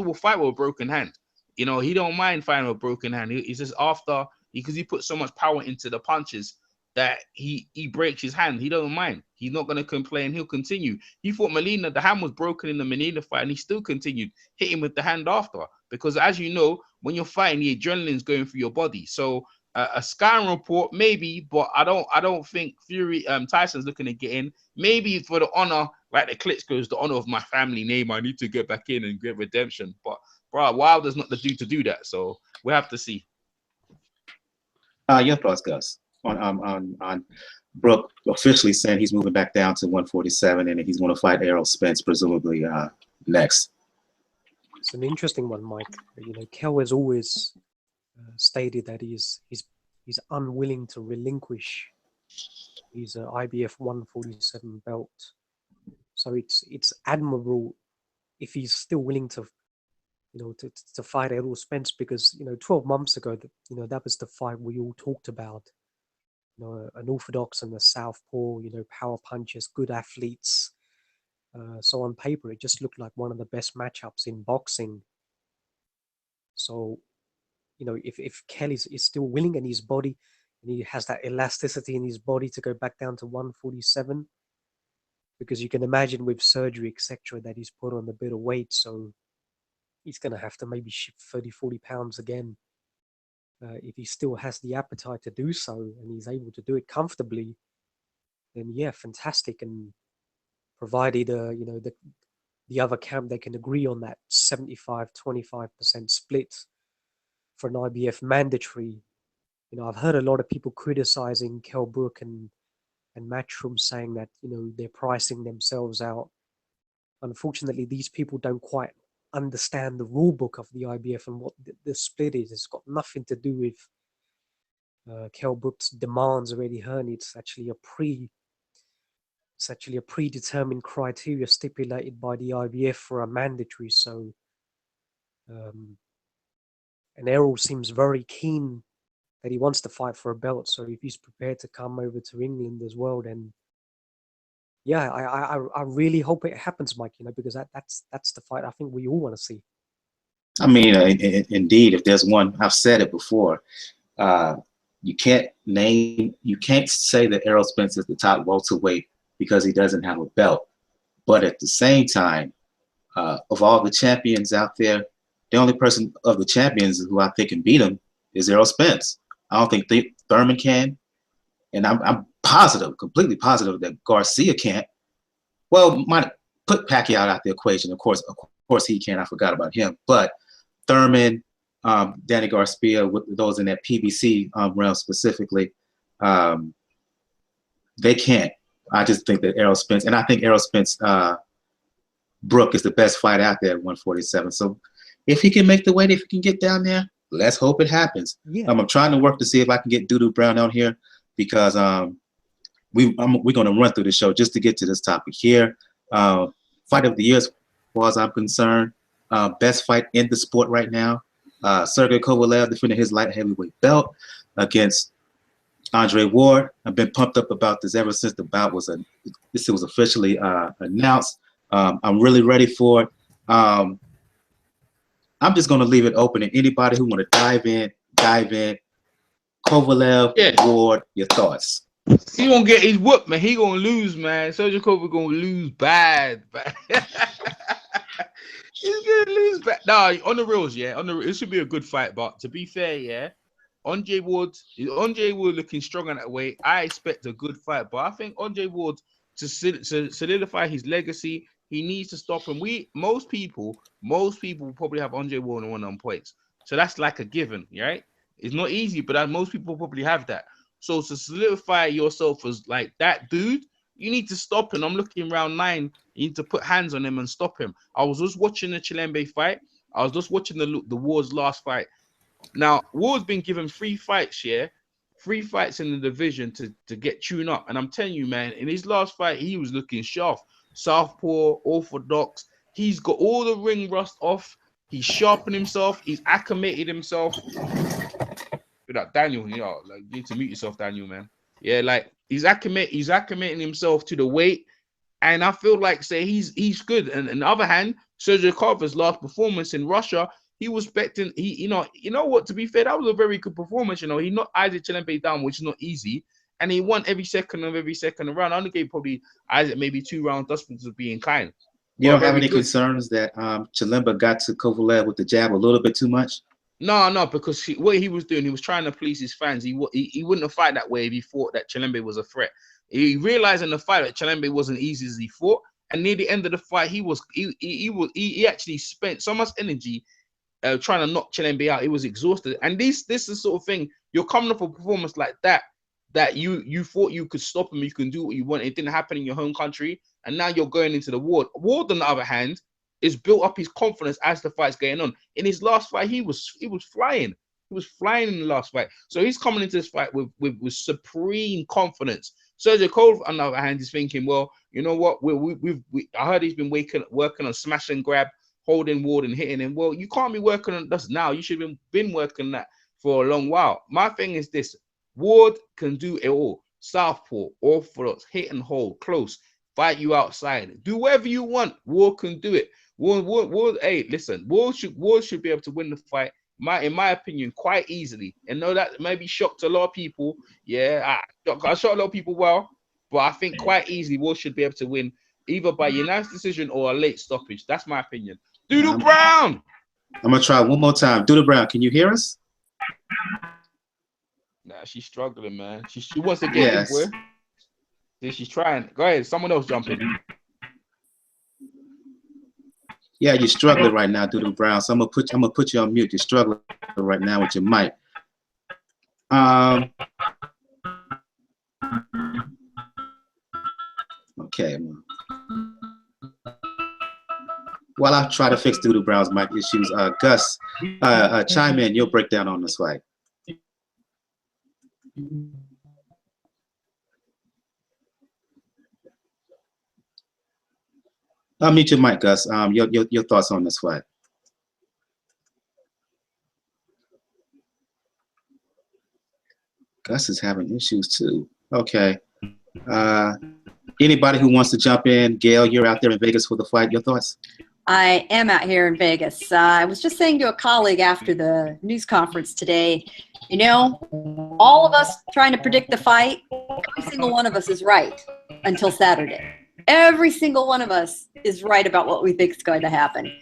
will fight with a broken hand. He don't mind fighting with a broken hand. He's just after, because he put so much power into the punches that he breaks his hand. He doesn't mind. He's not gonna complain. He'll continue. He fought Molina. The hand was broken in the Molina fight, and he still continued hitting with the hand after. Because as you know, when you're fighting, the adrenaline's going through your body. So a scan report, maybe, but I don't think Tyson's looking to get in. Maybe for the honor, like the Klitschko's, the honor of my family name, I need to get back in and get redemption. But bro, Wilder's not the dude to do that. So we have to see. Your thoughts, Gus, on Brook officially saying he's moving back down to 147, and he's going to fight Errol Spence presumably next. It's an interesting one, Mike. Kell has always stated that he's unwilling to relinquish his IBF 147 belt. So it's admirable if he's still willing to fight Errol Spence, because 12 months ago that was the fight we all talked about. An orthodox and a southpaw, power punchers, good athletes. So on paper, it just looked like one of the best matchups in boxing. So if Kell is still willing, and his body, and he has that elasticity in his body to go back down to 147, because you can imagine with surgery, etc., that he's put on a bit of weight, so he's going to have to maybe shift 30-40 pounds again. If he still has the appetite to do so, and he's able to do it comfortably, then yeah, fantastic. And provided the other camp, they can agree on that 75-25% split for an IBF mandatory. I've heard a lot of people criticizing Kell Brook and Matchroom, saying that they're pricing themselves out. Unfortunately, these people don't quite understand the rule book of the IBF and what the split is. It's got nothing to do with Kell Brook's demands or Eddie Hearn. It's actually a predetermined criteria stipulated by the IBF for a mandatory. So And Errol seems very keen that he wants to fight for a belt. So if he's prepared to come over to England as well, then yeah, I really hope it happens, Mike. You know, because that's the fight I think we all want to see. I mean, indeed, if there's one, I've said it before. You can't say that Errol Spence is the top welterweight because he doesn't have a belt. But at the same time, of all the champions out there, the only person of the champions who I think can beat him is Errol Spence. I don't think Thurman can, and I'm positive, completely positive that Garcia can't. Well, might put Pacquiao out the equation. Of course he can. I forgot about him. But Thurman, Danny Garcia, with those in that PBC realm specifically, they can't. I just think that Errol Spence, and I think Errol Spence Brook is the best fight out there at 147. So if he can make the weight, if he can get down there, let's hope it happens. Yeah. I'm trying to work to see if I can get Doodoo Brown on here because we're going to run through the show just to get to this topic here. Fight of the year, as far as I'm concerned, best fight in the sport right now. Sergey Kovalev defending his light heavyweight belt against Andre Ward. I've been pumped up about this ever since the bout was officially announced. I'm really ready for it. I'm just going to leave it open to anybody who want to dive in. Kovalev, Yeah. Ward, your thoughts. He gonna get his whoop, man. He gonna lose, man. Sergey Kovalev gonna lose bad. He's gonna lose bad. Nah, on the reels, yeah. It should be a good fight, but to be fair, yeah. Andre Ward looking strong on that weight. I expect a good fight, but I think Andre Ward to solidify his legacy, he needs to stop him. Most people probably have Andre Ward on points, so that's like a given, right? It's not easy, but most people probably have that. So to solidify yourself as like that dude, you need to stop him. I'm looking round 9. You need to put hands on him and stop him. I was just watching the Chilembe fight. I was just watching the Ward's last fight. Now, Ward's been given 3 fights, yeah? 3 fights in the division to get tuned up. And I'm telling you, man, in his last fight, he was looking sharp. Southpaw, orthodox. He's got all the ring rust off. He's sharpened himself. He's acclimated himself. Without Daniel, you know, like you need to mute yourself, Daniel, man. Yeah, like he's acclimating himself to the weight. And I feel like, say, he's good. And on the other hand, Sergey Kov's last performance in Russia, he was expecting, you know what, to be fair, that was a very good performance. You know, he knocked Isaac Chilembe down, which is not easy. And he won every second round. I only gave probably Isaac maybe 2 rounds just because of being kind. You don't have any concerns that Chilembe got to Kovalev with the jab a little bit too much? No, because what he was doing, he was trying to please his fans. He wouldn't have fought that way if he thought that Chilembe was a threat. He realized in the fight that Chilembe wasn't easy as he thought. And near the end of the fight, he actually spent so much energy trying to knock Chilembe out. He was exhausted. And this is the sort of thing, you're coming off a performance like that you thought you could stop him, you can do what you want. It didn't happen in your home country. And now you're going into the Ward. Ward, on the other hand, is built up his confidence as the fight's going on. In his last fight, he was flying. He was flying in the last fight. So he's coming into this fight with supreme confidence. Sergey Kovalev, on the other hand, is thinking, well, you know what? I heard he's been working on smash and grab, holding Ward and hitting him. Well, you can't be working on this now. You should have been working on that for a long while. My thing is this. Ward can do it all. Southpaw, orthodox, hit and hold, close, fight you outside. Do whatever you want. Ward can do it. Ward, hey, listen, Ward should be able to win the fight, in my opinion, quite easily. And know that maybe shocked a lot of people. Yeah, I shocked a lot of people well, but I think quite easily Ward should be able to win either by unanimous decision or a late stoppage. That's my opinion. Doodoo Brown! I'm going to try one more time. Doodoo Brown, can you hear us? Nah, she's struggling, man. She wants to get in, boy. Yeah, she's trying. Go ahead. Someone else jump in. Yeah, you're struggling right now, Doodoo Brown. So I'm gonna put you on mute. You're struggling right now with your mic. Okay. While I try to fix Doodoo Brown's mic issues, Gus, chime in. Your breakdown on this fight. Unmute your mic, Gus. Your thoughts on this fight. Gus is having issues too. Okay. Anybody who wants to jump in? Gail, you're out there in Vegas for the fight. Your thoughts? I am out here in Vegas. I was just saying to a colleague after the news conference today, you know, all of us trying to predict the fight, every single one of us is right until Saturday. Every single one of us is right about what we think is going to happen.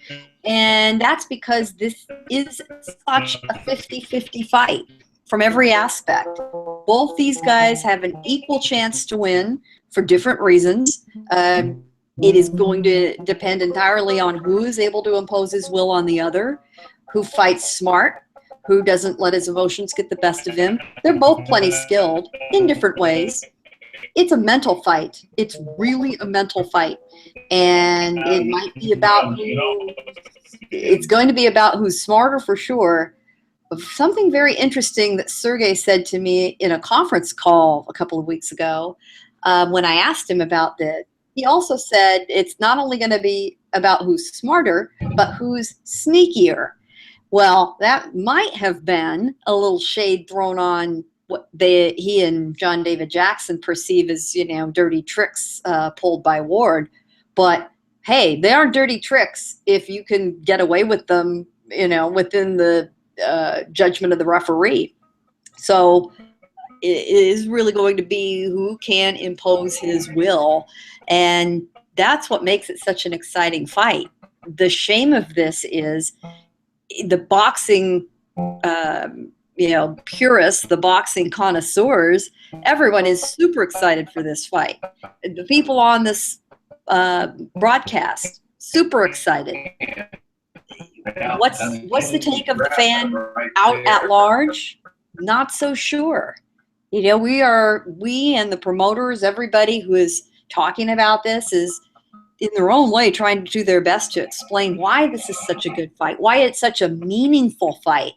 And that's because this is such a 50-50 fight from every aspect. Both these guys have an equal chance to win for different reasons. It is going to depend entirely on who is able to impose his will on the other, who fights smart, who doesn't let his emotions get the best of him. They're both plenty skilled in different ways. It's a mental fight. It's really a mental fight. And it might be about it's going to be about who's smarter for sure. Something very interesting that Sergey said to me in a conference call a couple of weeks ago when I asked him about this. He also said it's not only going to be about who's smarter, but who's sneakier. Well, that might have been a little shade thrown on what he and John David Jackson perceive as, you know, dirty tricks pulled by Ward. But hey, they aren't dirty tricks if you can get away with them, you know, within the judgment of the referee. So it is really going to be who can impose his will. And that's what makes it such an exciting fight. The shame of this is the boxing, you know, purists, the boxing connoisseurs, everyone is super excited for this fight. The people on this broadcast, super excited. What's the take of the fan out at large? Not so sure. You know, we and the promoters, everybody who is talking about this is in their own way trying to do their best to explain why this is such a good fight, why it's such a meaningful fight.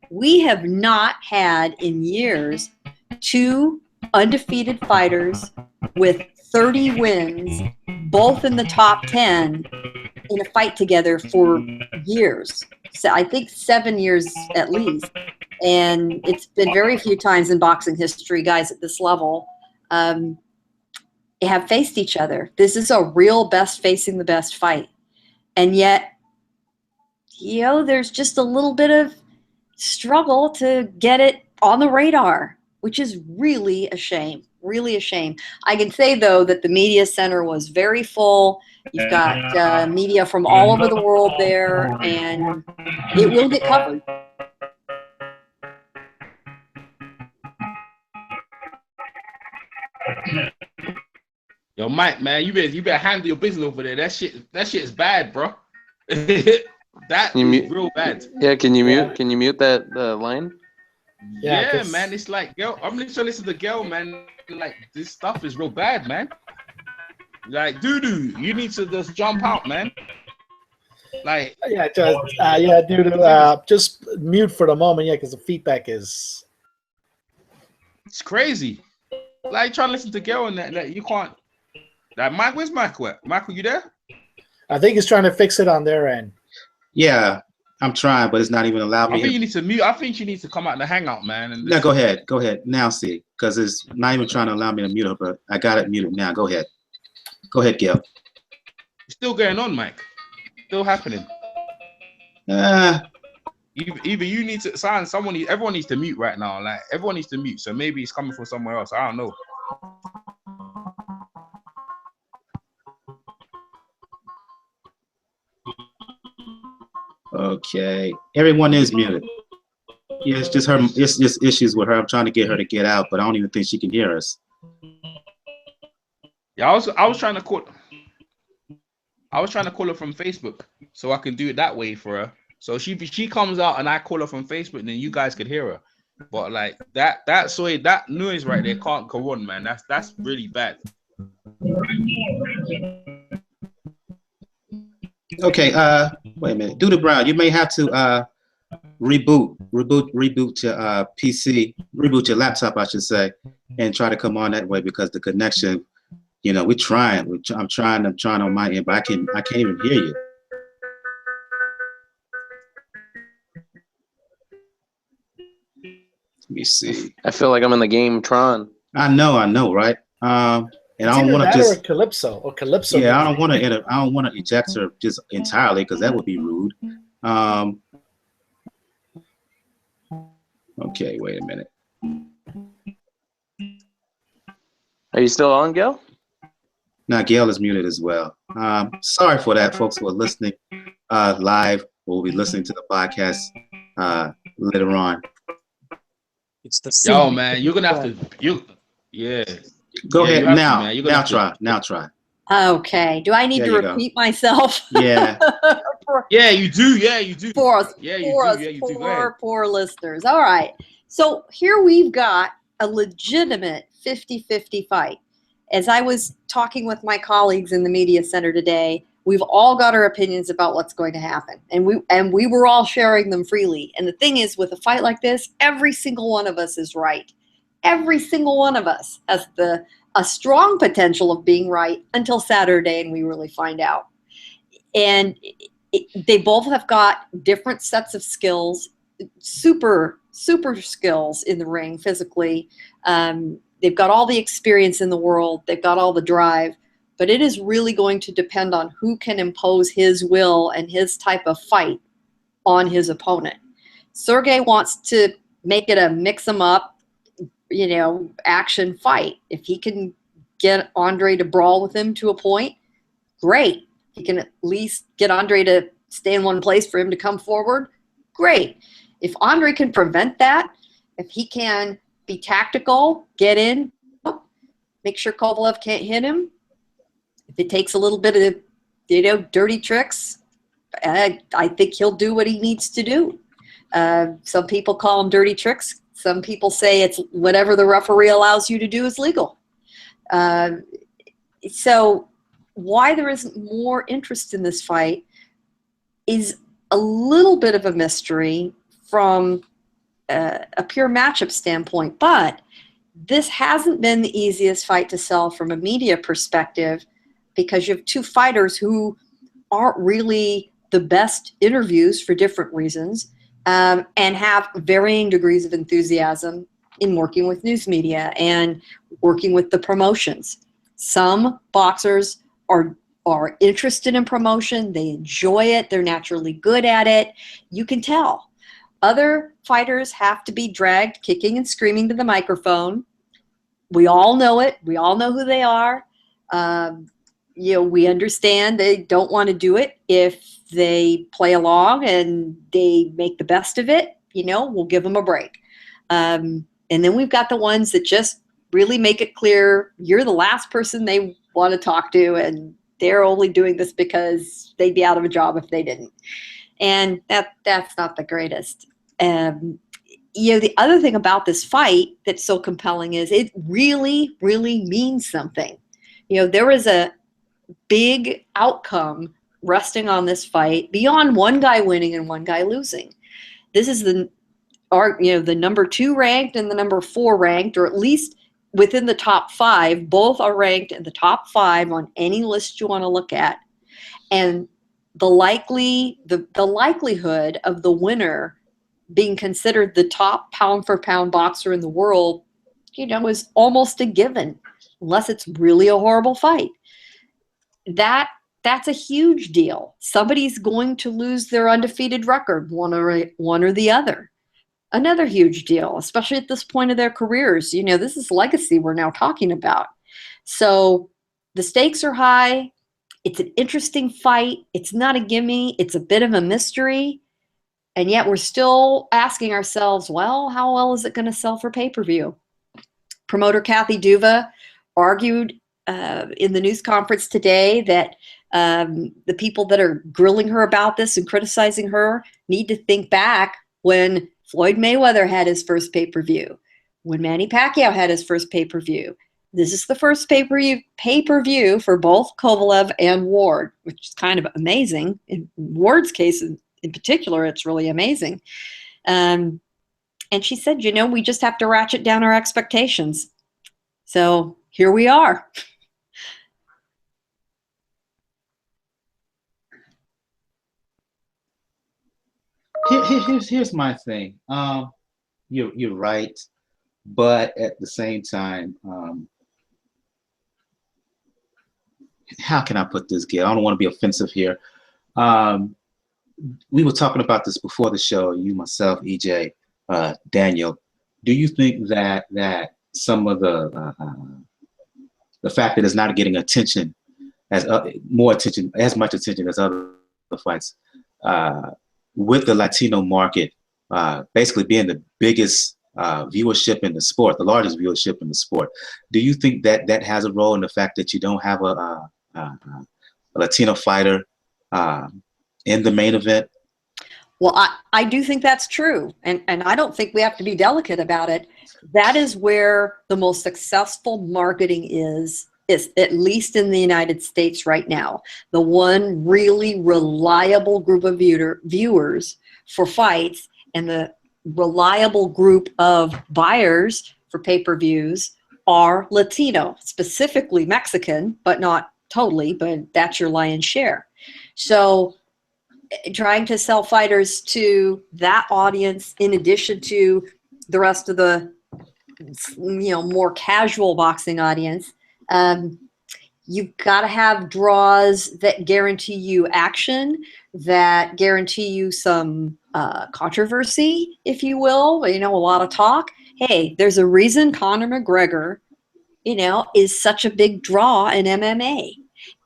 We have not had in years 2 undefeated fighters with 30 wins, both in the top 10 in a fight together for years. So I think 7 years at least. And it's been very few times in boxing history, guys at this level have faced each other. This is a real best facing the best fight. And yet, you know, there's just a little bit of struggle to get it on the radar, which is really a shame. Really a shame. I can say, though, that the media center was very full. You've got media from all over the world there, and it will get covered. Yo, Mike, man, you better handle your business over there. That shit is bad, bro. That is real bad. Yeah, can you mute that line? Yeah, man, it's like, yo, I'm literally listening to Gail, man. Like, this stuff is real bad, man. Like, doo-doo, you need to just jump out, man. Like, yeah, just mute for the moment, yeah, because the feedback is. It's crazy. Like, trying to listen to Gail and that, like, you can't. Like, Mike, where's Michael at? Michael, you there? I think he's trying to fix it on their end. Yeah, I'm trying, but it's not even allowed me. I think you need to mute. I think you need to come out in the hangout, man. And no, go ahead. Now, see, because it's not even trying to allow me to mute her, but I got it muted now. Go ahead. Go ahead, Gail. It's still going on, Mike. Still happening. Either you need to sign someone. Everyone needs to mute right now. Like, everyone needs to mute. So maybe it's coming from somewhere else. I don't know. Okay, everyone is muted. Yeah, it's just her. It's just issues with her. I'm trying to get her to get out, but I don't even think she can hear us. Yeah, I was trying to call. I was trying to call her from Facebook, so I can do it that way for her. So she comes out and I call her from Facebook, and then you guys could hear her. But like that noise right there can't go on, man. That's really bad. Okay, wait a minute. Duda Brown, you may have to reboot your PC, reboot your laptop, I should say, and try to come on that way because the connection, you know, we're trying. I'm trying on my end, but I can't even hear you. me see. I feel like I'm in the game Tron. I know, right? And It's I don't either want to that just. or Calypso. Or Calypso. Yeah, I don't want to. I don't want to eject her just entirely because that would be rude. Okay, wait a minute. Are you still on, Gil? Now, Gail is muted as well. Sorry for that, folks who are listening live. We'll be listening to the podcast later on. It's the Yo, man, you're gonna have to yeah. Go Yeah, ahead you have to, now. man. You're gonna Now have to- try. Now try. Okay. Do I need There to you go. repeat myself? Yeah. Yeah, you do. Yeah, you do. For us, Yeah, you for do. us, Yeah, you do. Go ahead. poor listeners. All right. So here we've got a legitimate 50-50 fight. As I was talking with my colleagues in the media center today, we've all got our opinions about what's going to happen. And we were all sharing them freely. And the thing is, with a fight like this, every single one of us is right. Every single one of us has a strong potential of being right until Saturday and we really find out. And they both have got different sets of skills, super skills in the ring physically. They've got all the experience in the world. They've got all the drive. But it is really going to depend on who can impose his will and his type of fight on his opponent. Sergey wants to make it a mix-em-up, action fight. If he can get Andre to brawl with him to a point, great. He can at least get Andre to stay in one place for him to come forward, great. If Andre can prevent that, if he can be tactical, get in, make sure Kovalev can't hit him, if it takes a little bit of, dirty tricks, I think he'll do what he needs to do. Some people call them dirty tricks. Some people say it's whatever the referee allows you to do is legal. So why there isn't more interest in this fight is a little bit of a mystery from a pure matchup standpoint. But this hasn't been the easiest fight to sell from a media perspective because you have two fighters who aren't really the best interviews for different reasons. And have varying degrees of enthusiasm in working with news media and working with the promotions. Some boxers are interested in promotion. They enjoy it. They're naturally good at it. You can tell. Other fighters have to be dragged kicking and screaming to the microphone. We all know it. We all know who they are. We understand they don't want to do it. If they play along and they make the best of it, we'll give them a break. And then we've got the ones that just really make it clear you're the last person they want to talk to, and they're only doing this because they'd be out of a job if they didn't. And that's not the greatest. The other thing about this fight that's so compelling is it really, really means something. There is a big outcome resting on this fight beyond one guy winning and one guy losing. This is the number 2 ranked and the number 4 ranked, or at least within the top 5. Both are ranked in the top 5 on any list you want to look at. And the likelihood of the winner being considered the top pound for pound boxer in the world, is almost a given, unless it's really a horrible fight. That's a huge deal. Somebody's going to lose their undefeated record, one or the other. Another huge deal, especially at this point of their careers. This is legacy we're now talking about. So the stakes are high. It's an interesting fight. It's not a gimme. It's a bit of a mystery. And yet we're still asking ourselves, well, how well is it going to sell for pay-per-view? Promoter Kathy Duva argued in the news conference today that the people that are grilling her about this and criticizing her need to think back when Floyd Mayweather had his first pay-per-view, when Manny Pacquiao had his first pay-per-view. This is the first pay-per-view for both Kovalev and Ward, which is kind of amazing. In Ward's case in particular, it's really amazing. And she said, we just have to ratchet down our expectations. So here we are. Here's my thing. you're right, but at the same time, how can I put this, Gail? I don't want to be offensive here. We were talking about this before the show. You, myself, EJ, Daniel. Do you think that some of the fact that it's not getting attention as much attention as other fights, with the Latino market basically being the biggest viewership in the sport, the largest viewership in the sport, do you think that has a role in the fact that you don't have a Latino fighter in the main event? Well, I do think that's true. And I don't think we have to be delicate about it. That is where the most successful marketing is at least in the United States right now. The one really reliable group of viewers for fights and the reliable group of buyers for pay-per-views are Latino, specifically Mexican, but not totally, but that's your lion's share. So trying to sell fighters to that audience in addition to the rest of the more casual boxing audience, you've got to have draws that guarantee you action, that guarantee you some controversy, if you will, a lot of talk. Hey, there's a reason Conor McGregor, is such a big draw in MMA.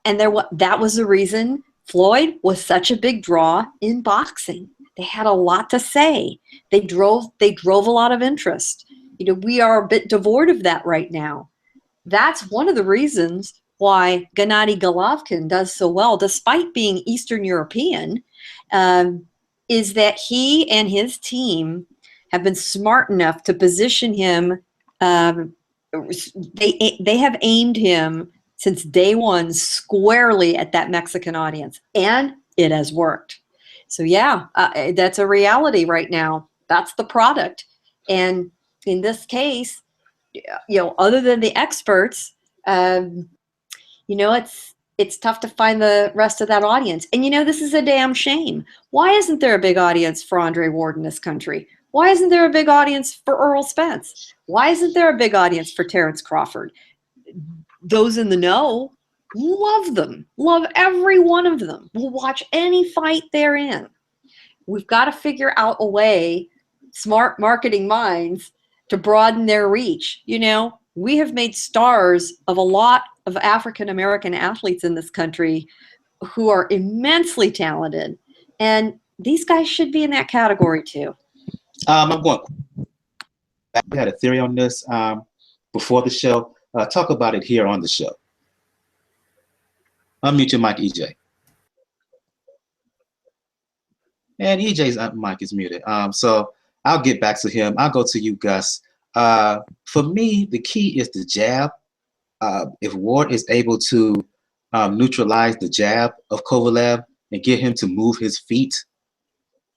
And that was the reason Floyd was such a big draw in boxing. They had a lot to say. They drove a lot of interest. We are a bit devoid of that right now. That's one of the reasons why Gennady Golovkin does so well, despite being Eastern European, is that he and his team have been smart enough to position him. They have aimed him since day one squarely at that Mexican audience, and it has worked. So yeah, that's a reality right now. That's the product. And in this case, other than the experts, it's tough to find the rest of that audience. And this is a damn shame. Why isn't there a big audience for Andre Ward in this country? Why isn't there a big audience for Earl Spence? Why isn't there a big audience for Terrence Crawford? Those in the know love them, love every one of them. We'll watch any fight they're in. We've got to figure out a way, smart marketing minds, to broaden their reach. We have made stars of a lot of African-American athletes in this country who are immensely talented. And these guys should be in that category too. I'm going. We had a theory on this before the show. Talk about it here on the show. Unmute your mic, EJ. And EJ's mic is muted. So I'll get back to him. I'll go to you, Gus. For me, the key is the jab. If Ward is able to neutralize the jab of Kovalev and get him to move his feet,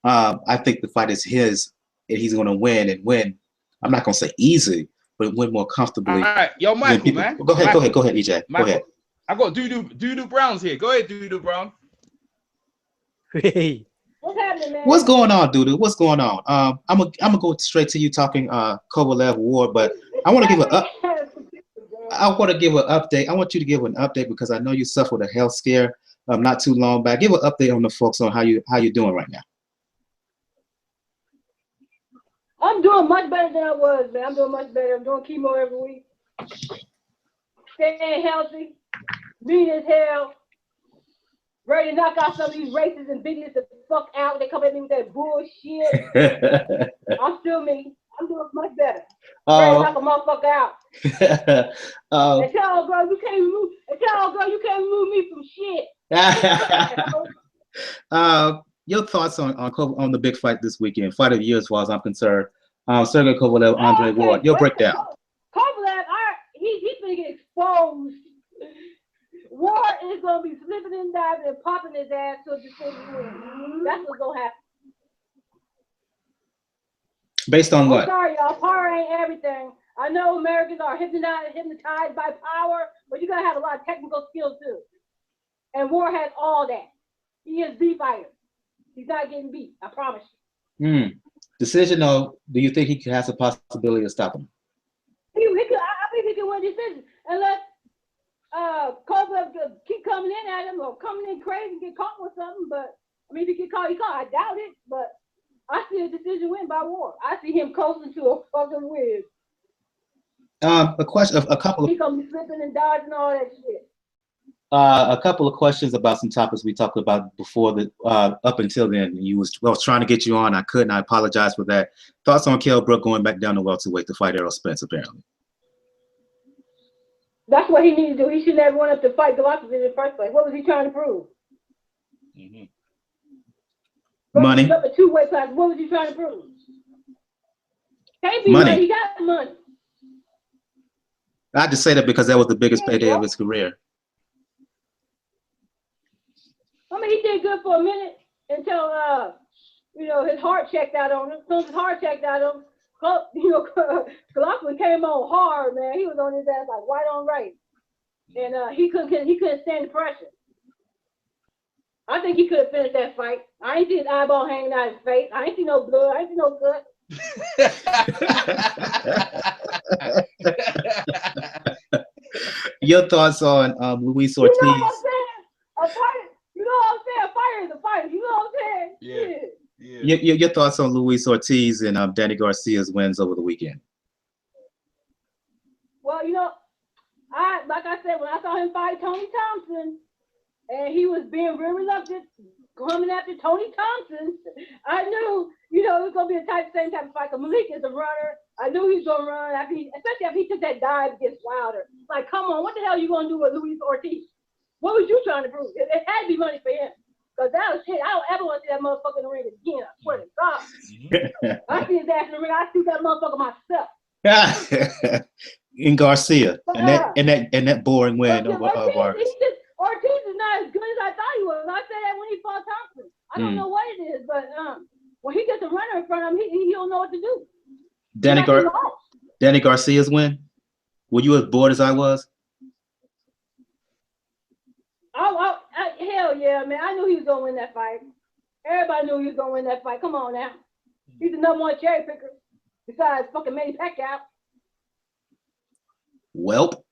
I think the fight is his, and he's going to win and win. I'm not going to say easy, but win more comfortably. All right, yo, Michael, man. Go ahead, EJ. Michael, go ahead. I got Doodoo Browns here. Go ahead, Doodoo Brown. Hey. What's happening, man? What's going on, Doodoo? What's going on? I'm gonna go straight to you talking Kovalev Ward, but I want to give an update. I want you to give an update because I know you suffered a health scare not too long back. Give an update on the folks on how you're doing right now. I'm doing much better than I was, man. I'm doing much better. I'm doing chemo every week. Staying healthy, mean as hell. Ready to knock out some of these racists and bigots the fuck out. They come at me with that bullshit. I'm still me. I'm doing much better. Ready to knock a motherfucker out. And tell girl you can't remove me from shit. Your thoughts on the big fight this weekend, fight of the year as far as I'm concerned. Sergey Kovalev, Andre Ward. Your breakdown. Kovalev, he's gonna get exposed. Ward is gonna be slipping and diving and popping his ass till the decision wins. That's what's gonna happen. Based on what? I'm sorry, y'all. Power ain't everything. I know Americans are hypnotized by power, but you gotta have a lot of technical skills too. And Ward has all that. He is the fighter. He's not getting beat. I promise you. Decision, or do you think he has a possibility of stopping him? I think he can win decision unless Kovalev keep coming in at him or coming in crazy and get caught with something. But I mean, if he get caught, he caught. I doubt it, but I see a decision win by war. I see him coasting to a fucking win. A couple of. He gonna be slipping and dodging all that shit. A couple of questions about some topics we talked about before the up until then. I was trying to get you on. I couldn't. I apologize for that. Thoughts on Kell Brook going back down to welterweight to fight Errol Spence? Apparently, that's what he needs to do. He should never went up to fight Galactus in the first place. What was he trying to prove? Mm-hmm. Money. Up a 2 weight class. What was he trying to prove? Can't be money. He got money. I just say that because that was the biggest payday of his career. I mean, he did good for a minute until his heart checked out on him. As soon as his heart checked out on him, Galactus came on hard, man. He was on his ass like white on right, and he couldn't stand the pressure. I think he could have finished that fight. I ain't see his eyeball hanging out his face. I ain't see no blood. I ain't see no gut. Your thoughts on Luis Ortiz? You know what I'm saying? A fighter. You know what I'm saying? A fighter is a fighter. You know what I'm saying? Yeah. Your thoughts on Luis Ortiz and Danny Garcia's wins over the weekend? Well, like I said, when I saw him fight Tony Thompson, and he was being real reluctant coming after Tony Thompson, I knew, it was going to be the same type of fight. Because Malik is a runner. I knew he was going to run, especially after he took that dive against Wilder. Like, come on, what the hell are you going to do with Luis Ortiz? What was you trying to prove? It had to be money for him. Because that was shit. I don't ever want to see that motherfucker in the ring again. I swear to God. I see his ass in the ring. I shoot that motherfucker myself. In Garcia. And that boring win over Vargas. Ortiz is not as good as I thought he was. I said that when he fought Thompson. I don't know what it is, but when he gets a runner in front of him, he don't know what to do. Danny Garcia's win? Were you as bored as I was? Hell yeah, man. I knew he was going to win that fight. Everybody knew he was going to win that fight. Come on now. He's the #1 cherry picker besides fucking Manny Pacquiao. Welp.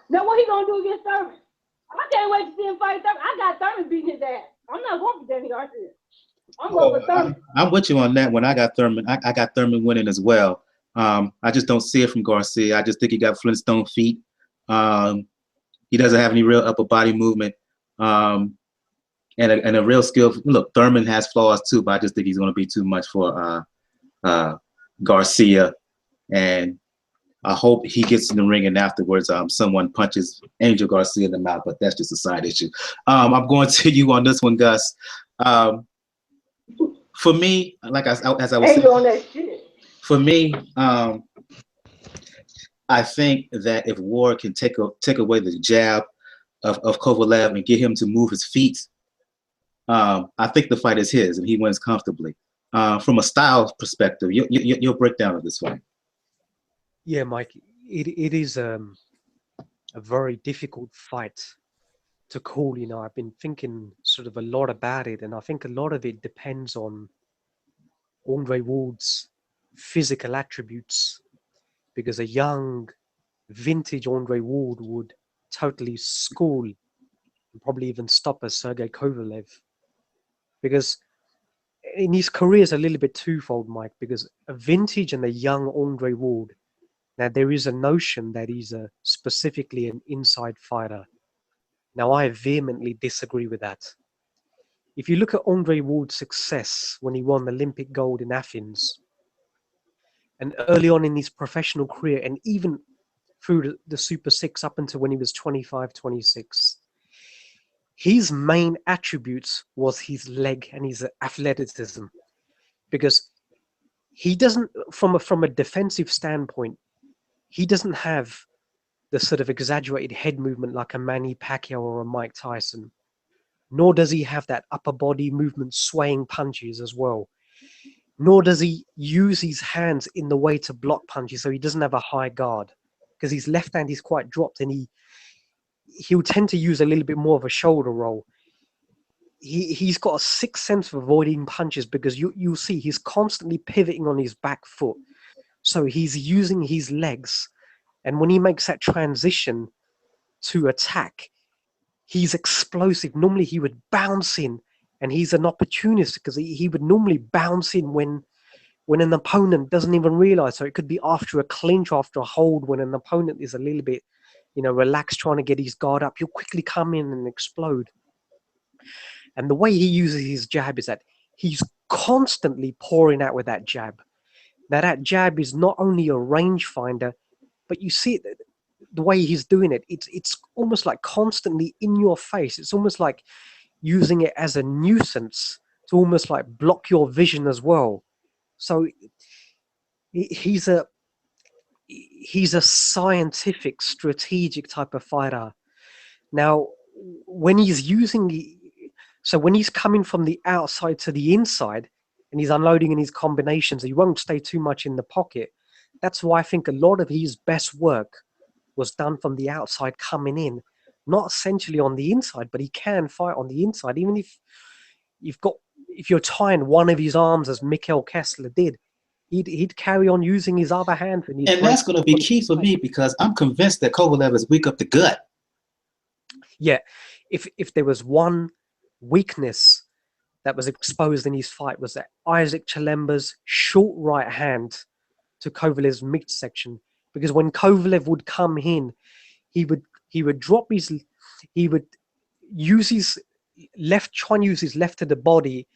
Now what he going to do against Thurman? I can't wait to see him fight Thurman. I got Thurman beating his ass. I'm not going for Danny Garcia. I'm going with Thurman. I'm with you on that one. I got Thurman. I got Thurman winning as well. I just don't see it from Garcia. I just think he got Flintstone feet. He doesn't have any real upper body movement. And a real skill. Look, Thurman has flaws too, but I just think he's going to be too much for Garcia. And I hope he gets in the ring and afterwards someone punches Angel Garcia in the mouth, but that's just a side issue. I'm going to you on this one, Gus. For me, like as I was saying, on that shit. For me, I think that if Ward can take away the jab of Kovalev and get him to move his feet, I think the fight is his and he wins comfortably. From a style perspective, your breakdown of this fight. Yeah, Mike, it is a very difficult fight to call. I've been thinking sort of a lot about it, and I think a lot of it depends on Andre Ward's physical attributes, because a young, vintage Andre Ward would totally school and probably even stop a Sergey Kovalev, because in his career is a little bit twofold, Mike, because a vintage and a young Andre Ward. Now, there is a notion that he's specifically an inside fighter. Now, I vehemently disagree with that. If you look at Andre Ward's success when he won Olympic gold in Athens, and early on in his professional career, and even through the Super 6 up until when he was 25, 26, his main attributes was his leg and his athleticism. Because he doesn't, from a defensive standpoint, he doesn't have the sort of exaggerated head movement like a Manny Pacquiao or a Mike Tyson. Nor does he have that upper body movement swaying punches as well. Nor does he use his hands in the way to block punches, so he doesn't have a high guard. Because his left hand is quite dropped and he'll tend to use a little bit more of a shoulder roll. he's got a sixth sense of avoiding punches, because you'll see he's constantly pivoting on his back foot. So he's using his legs. And when he makes that transition to attack, he's explosive. Normally he would bounce in, and he's an opportunist, because he would normally bounce in when an opponent doesn't even realize. So it could be after a clinch, after a hold, when an opponent is a little bit, relaxed, trying to get his guard up. He'll quickly come in and explode. And the way he uses his jab is that he's constantly pouring out with that jab. Now, that jab is not only a rangefinder, but you see it, the way he's doing it, it's almost like constantly in your face. It's almost like using it as a nuisance to almost like block your vision as well. So he's a scientific, strategic type of fighter. Now, when he's when he's coming from the outside to the inside and he's unloading in his combinations, he won't stay too much in the pocket. That's why I think a lot of his best work was done from the outside coming in, not essentially on the inside, but he can fight on the inside. Even if you're tying one of his arms, as Mikhail Kessler did, he'd carry on using his other hand. And that's going to be key for me, because I'm convinced that Kovalev is weak up the gut. Yeah, if there was one weakness that was exposed in his fight, was that Isaac Chalemba's short right hand to Kovalev's midsection. Because when Kovalev would come in, he would use his left, try and use his left to the body,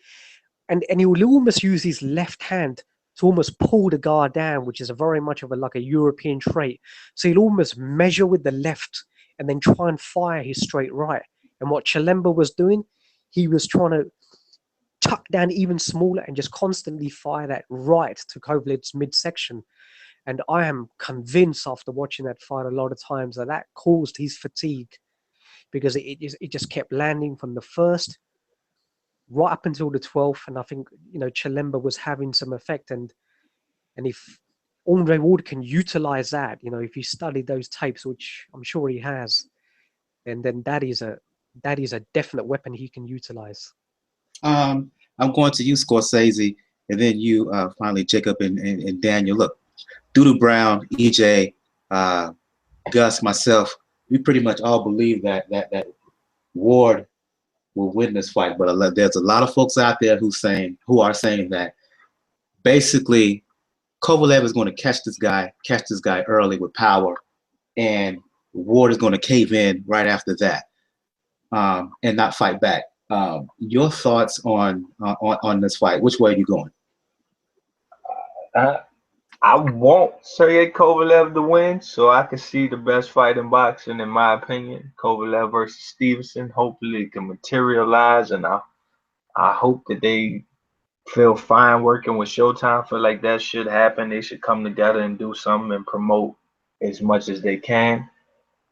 and he will almost use his left hand to almost pull the guard down, which is a very much of a European trait. So he'll almost measure with the left and then try and fire his straight right. And what Chalemba was doing, he was trying to tuck down even smaller and just constantly fire that right to Kovalev's midsection. And I am convinced, after watching that fight a lot of times, that caused his fatigue, because it just kept landing from the first right up until the 12th. And I think, Chalemba was having some effect. And if Andre Ward can utilize that, if he studied those tapes, which I'm sure he has, then that is a definite weapon he can utilize. I'm going to you, Scorsese, and then you finally, Jacob and Daniel. Look, Doodoo Brown, EJ, Gus, myself, we pretty much all believe that Ward will win this fight. But there's a lot of folks out there who are saying that basically Kovalev is going to catch this guy early with power, and Ward is going to cave in right after that, and not fight back. Your thoughts on this fight? Which way are you going? I want Sergey Kovalev to win, so I can see the best fight in boxing, in my opinion. Kovalev versus Stevenson. Hopefully it can materialize, and I hope that they feel fine working with Showtime. I feel like that should happen. They should come together and do something and promote as much as they can.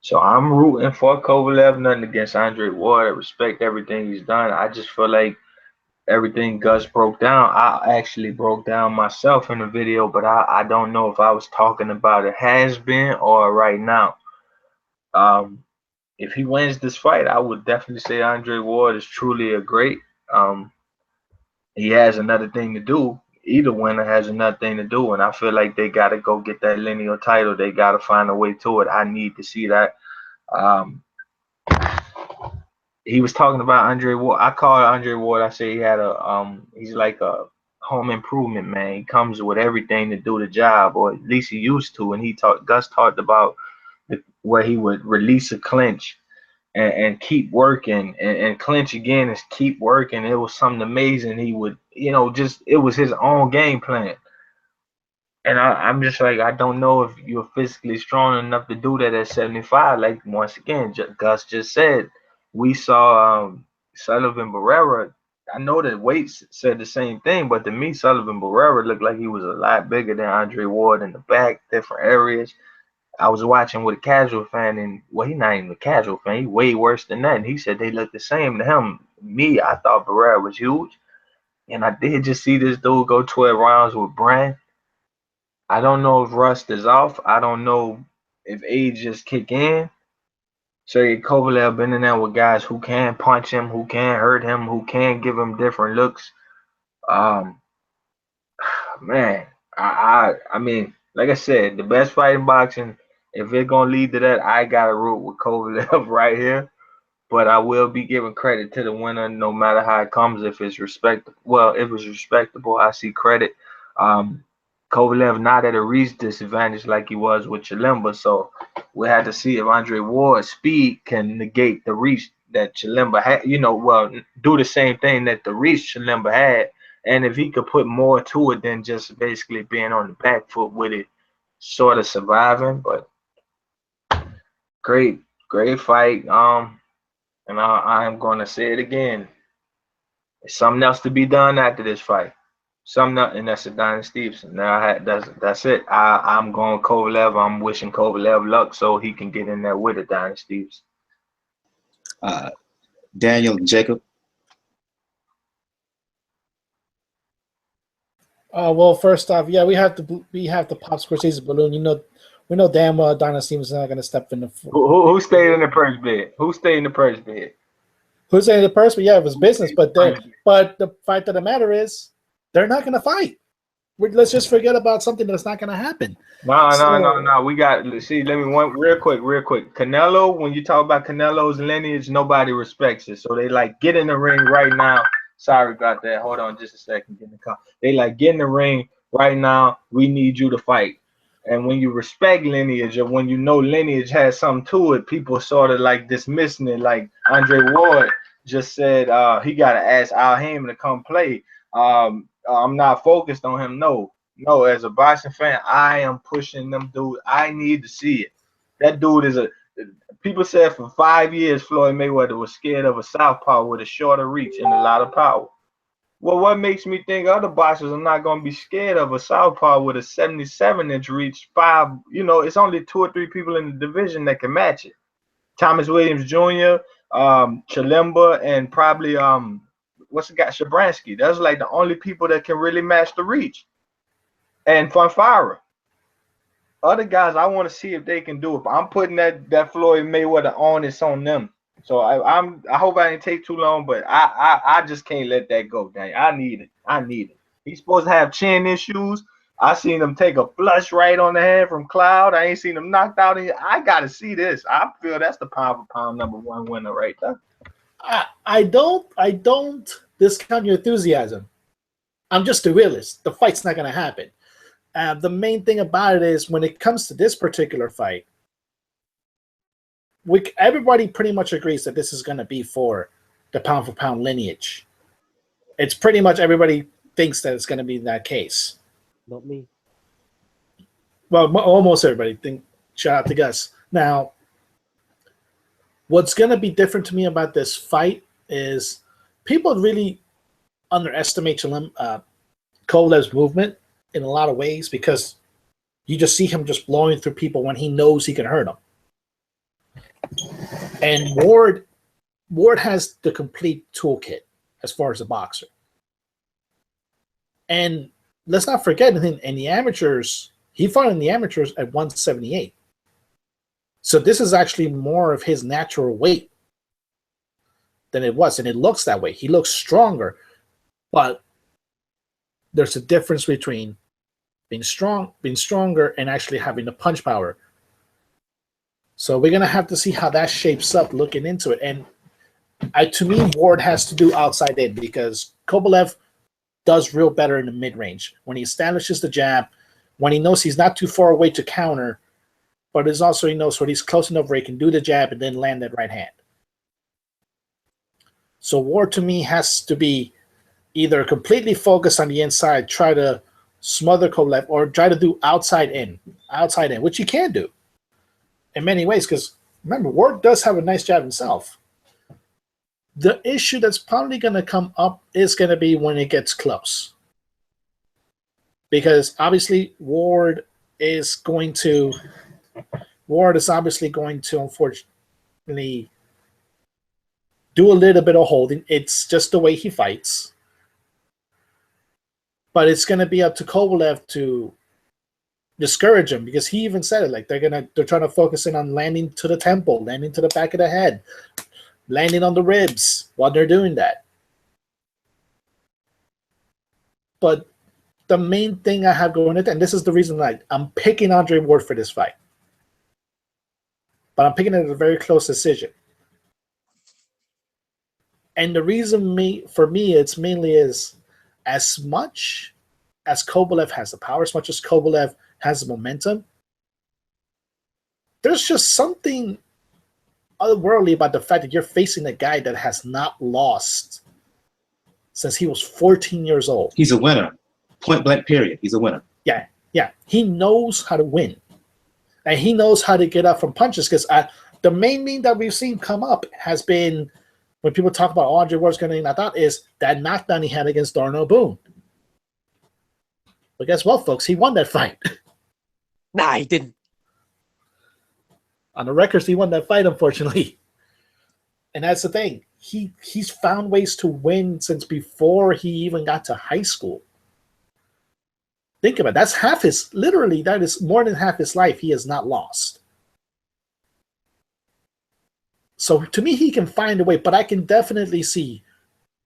So I'm rooting for Kovalev, nothing against Andre Ward. I respect everything he's done. I just feel like everything Gus broke down, I actually broke down myself in the video, but I don't know if I was talking about a has-been or right now. If he wins this fight, I would definitely say Andre Ward is truly a great. He has another thing to do. Either winner has another thing to do, and I feel like they got to go get that lineal title. They got to find a way to it. I need to see that. He was talking about Andre Ward. I call Andre Ward. I say he had he's like a home improvement man. He comes with everything to do the job, or at least he used to. And Gus talked about where he would release a clinch and keep working and clinch again and keep working. It was something amazing. He would, it was his own game plan. And I'm just like, I don't know if you're physically strong enough to do that at 75. Like, once again, Gus just said, we saw Sullivan Barrera. I know that weights said the same thing, but to me, Sullivan Barrera looked like he was a lot bigger than Andre Ward in the back, different areas. I was watching with a casual fan, and well, he's not even a casual fan. He's way worse than that. And he said they look the same to him. Me, I thought Barrera was huge. And I did just see this dude go 12 rounds with Brand. I don't know if rust is off. I don't know if age just kick in. Sergey Kovalev been in there with guys who can punch him, who can hurt him, who can give him different looks. Man, I mean, like I said, the best fight in boxing. If it's gonna lead to that, I gotta root with Kovalev right here. But I will be giving credit to the winner, no matter how it comes. If it's respectable, well, if it's respectable, I see credit. Kovalev not at a reach disadvantage like he was with Chilemba, so we had to see if Andre Ward's speed can negate the reach that Chilemba had. Well, do the same thing that the reach Chilemba had. And if he could put more to it than just basically being on the back foot with it, sort of surviving. But great fight. And I'm going to say it again. There's something else to be done after this fight. And that's Adonis Stevenson. Now that's it. I'm going Kovalev. I'm wishing Kovalev luck so he can get in there with Adonis Stevenson. Daniel, Jacob. Well, first off, yeah, we have to pop Scorsese's balloon. We know damn well Adonis Stevenson's not going to step in the. Who stayed in the purse bid? Who stayed in the purse bid? Who's staying in the purse? But yeah, it was business. But the fact of the matter is, they're not going to fight. Let's just forget about something that's not going to happen. No. We got. See, let me real quick. Canelo. When you talk about Canelo's lineage, nobody respects it. So they like get in the ring right now. Sorry about that. Hold on just a second. Get in the car. They like get in the ring right now. We need you to fight. And when you respect lineage, or when you know lineage has something to it, people sort of like dismissing it. Like Andre Ward just said, he got to ask Al Heyman to come play. I'm not focused on him. No. As a boxing fan, I am pushing them dude. I need to see it. That dude is people said for 5 years Floyd Mayweather was scared of a southpaw with a shorter reach and a lot of power. Well, what makes me think other boxers are not going to be scared of a southpaw with a 77-inch reach? It's only 2 or 3 people in the division that can match it. Thomas Williams Jr., Chilemba, and probably what's the guy, Shabransky. That's like the only people that can really match the reach. And Fonfara. Other guys, I want to see if they can do it. But I'm putting that Floyd Mayweather onus on them. So I hope I didn't take too long, but I just can't let that go, dang. I need it. He's supposed to have chin issues. I seen him take a flush right on the head from Cloud. I ain't seen him knocked out. I gotta see this. I feel that's the pound for pound #1 winner right there. I don't discount your enthusiasm. I'm just a realist. The fight's not gonna happen. The main thing about it is when it comes to this particular fight, everybody pretty much agrees that this is going to be for the pound for pound lineage. It's pretty much everybody thinks that it's going to be that case. Not me. Well, almost everybody. Shout out to Gus. Now, what's going to be different to me about this fight is people really underestimate Kovalev's movement in a lot of ways because you just see him just blowing through people when he knows he can hurt them. And Ward has the complete toolkit as far as a boxer. And let's not forget, in the amateurs, he fought in the amateurs at 178. So this is actually more of his natural weight than it was. And it looks that way. He looks stronger. But there's a difference between being stronger, and actually having the punch power. So we're going to have to see how that shapes up looking into it. And to me, Ward has to do outside in because Kovalev does real better in the mid-range. When he establishes the jab, when he knows he's not too far away to counter, but it's also he knows when he's close enough where he can do the jab and then land that right hand. So Ward, to me, has to be either completely focused on the inside, try to smother Kovalev, or try to do outside in, which he can do in many ways. Because remember, Ward does have a nice jab himself. The issue that's probably going to come up is going to be when it gets close, because obviously Ward is obviously going to unfortunately do a little bit of holding. It's just the way he fights. But it's going to be up to Kovalev to discourage him, because he even said it, like they're trying to focus in on landing to the temple, landing to the back of the head, landing on the ribs while they're doing that. But the main thing I have going into, and this is the reason I'm picking Andre Ward for this fight, but I'm picking it at a very close decision. And the reason for me, it's mainly is as much as Kovalev has the power, as much as Kovalev has the momentum, there's just something otherworldly about the fact that you're facing a guy that has not lost since he was 14 years old. He's a winner. Point blank, period. He's a winner. Yeah. He knows how to win. And he knows how to get up from punches, because the main meme that we've seen come up has been, when people talk about Andre Ward's going to knock out, is that knockdown he had against Darnell Boone. But guess what, folks? He won that fight. Nah, he didn't. On the records, he won that fight, unfortunately. And that's the thing. He's found ways to win since before he even got to high school. Think about it. That's half his, literally, that is more than half his life he has not lost. So to me, he can find a way, but I can definitely see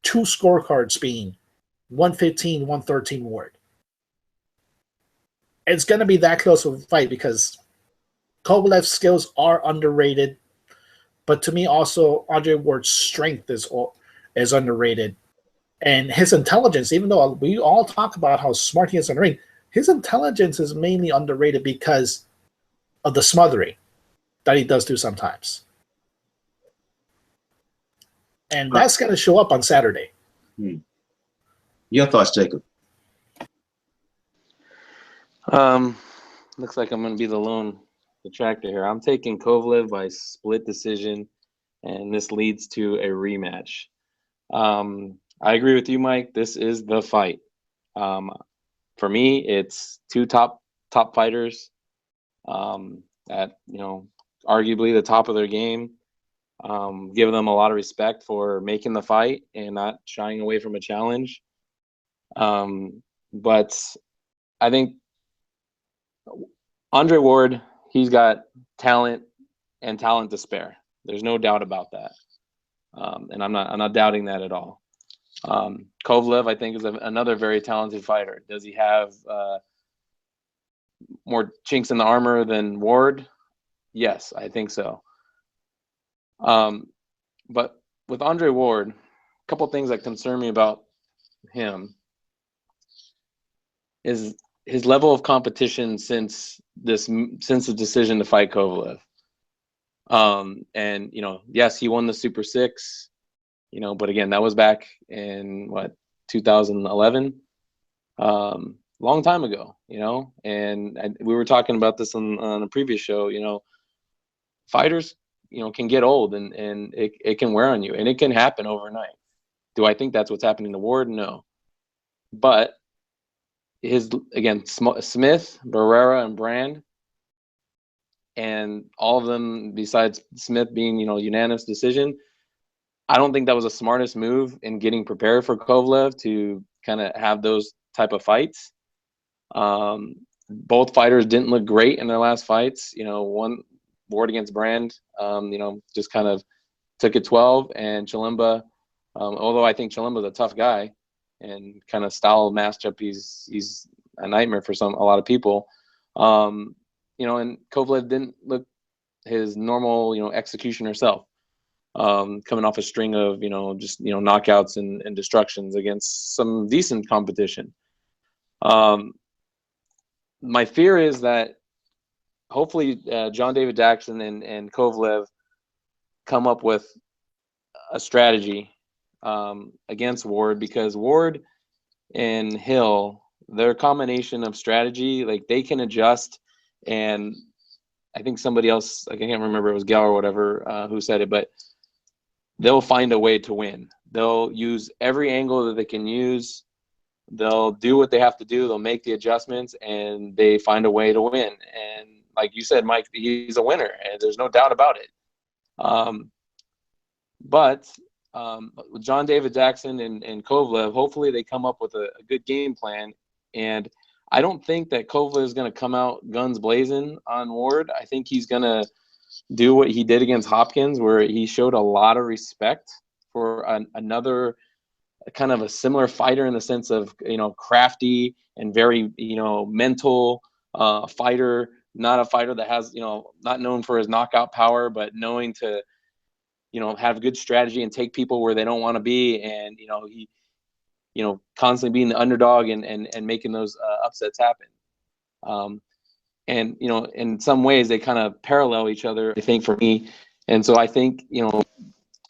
two scorecards being 115, 113 Ward. It's going to be that close of a fight because Kovalev's skills are underrated, but to me also Andre Ward's strength is underrated. And his intelligence, even though we all talk about how smart he is in the ring, his intelligence is mainly underrated because of the smothering that he does do sometimes. And that's going to show up on Saturday. Your thoughts, Jacob? Looks like I'm going to be the lone detractor here. I'm taking Kovalev by split decision, and this leads to a rematch. I agree with you, Mike. This is the fight. For me, it's two top fighters at arguably the top of their game. Give them a lot of respect for making the fight and not shying away from a challenge. But I think Andre Ward, he's got talent and talent to spare. There's no doubt about that. And I'm not doubting that at all. Kovalev, I think, is another very talented fighter. Does he have more chinks in the armor than Ward? Yes, I think so. But with Andre Ward, a couple things that concern me about him is his level of competition since the decision to fight Kovalev. And yes, he won the Super 6. But again, that was back in 2011, long time ago, and we were talking about this on a previous show, fighters, can get old and it can wear on you, and it can happen overnight. Do I think that's what's happening to Ward? No. But Smith, Barrera, and Brand, and all of them besides Smith being, unanimous decision, I don't think that was the smartest move in getting prepared for Kovalev to kind of have those type of fights. Both fighters didn't look great in their last fights. One, Ward against Brand, just kind of took it 12, and Chilemba, although I think Chilemba's a tough guy and kind of style matchup, he's a nightmare for a lot of people. And Kovalev didn't look his normal, executioner self. Coming off a string of knockouts and destructions against some decent competition. My fear is that hopefully John David Jackson and Kovalev come up with a strategy against Ward, because Ward and Hill, their combination of strategy, like they can adjust. And I think somebody else, I can't remember, it was Gal or whatever, who said it, but they'll find a way to win. They'll use every angle that they can use. They'll do what they have to do. They'll make the adjustments, and they find a way to win. And like you said, Mike, he's a winner, and there's no doubt about it. But with John David Jackson and Kovalev, hopefully they come up with a good game plan. And I don't think that Kovalev is going to come out guns blazing on Ward. I think he's going to do what he did against Hopkins, where he showed a lot of respect for another kind of a similar fighter in the sense of, crafty and very, mental fighter, not a fighter that has, not known for his knockout power, but knowing to, have good strategy and take people where they don't want to be. And, he, constantly being the underdog and making those upsets happen. And, in some ways they kind of parallel each other, I think, for me. And so I think,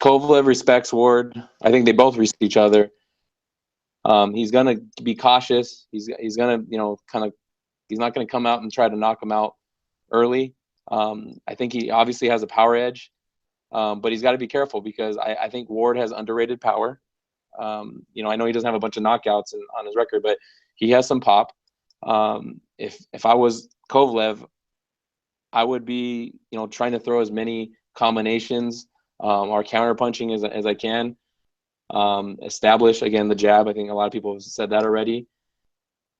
Kovalev respects Ward. I think they both respect each other. He's going to be cautious. He's going to, he's not going to come out and try to knock him out early. I think he obviously has a power edge, but he's got to be careful because I think Ward has underrated power. I know he doesn't have a bunch of knockouts on his record, but he has some pop. If I was Kovalev, I would be, trying to throw as many combinations or counter punching as I can. Establish again the jab. I think a lot of people have said that already.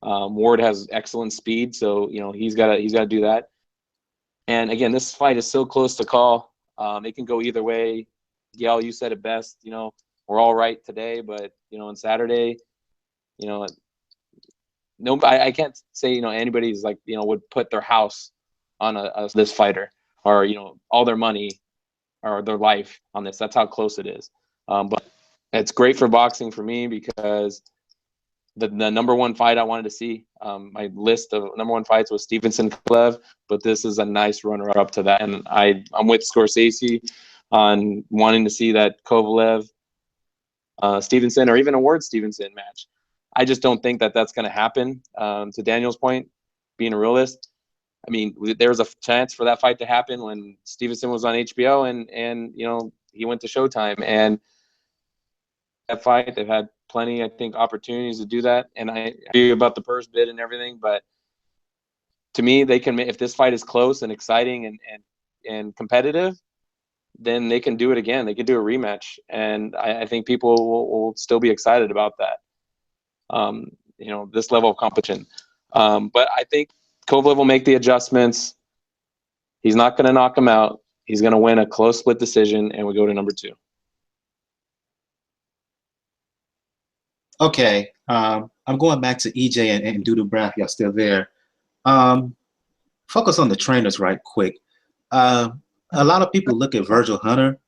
Ward has excellent speed, so he's got to do that. And again, this fight is so close to call. It can go either way. Gail, you said it best. We're all right today, but on Saturday, no, I can't say anybody's like would put their house on this fighter or all their money or their life on this. That's how close it is. But it's great for boxing for me because the number one fight I wanted to see, my list of number one fights was Stevenson Kovalev, but this is a nice runner up to that. And I'm with Scorsese on wanting to see that Kovalev, Stevenson, or even a Ward Stevenson match. I just don't think that that's going to happen. To Daniel's point, being a realist, I mean, there was a chance for that fight to happen when Stevenson was on HBO and he went to Showtime. And that fight, they've had plenty, I think, opportunities to do that. And I agree about the purse bid and everything, but to me, they can. If this fight is close and exciting and competitive, then they can do it again. They can do a rematch, and I think people will still be excited about that. This level of competition. But I think Kovalev will make the adjustments. He's not going to knock him out. He's going to win a close split decision, and we go to number 2. Okay, I'm going back to EJ and Doodle Braff. Y'all still there? Focus on the trainers right quick. A lot of people look at Virgil Hunter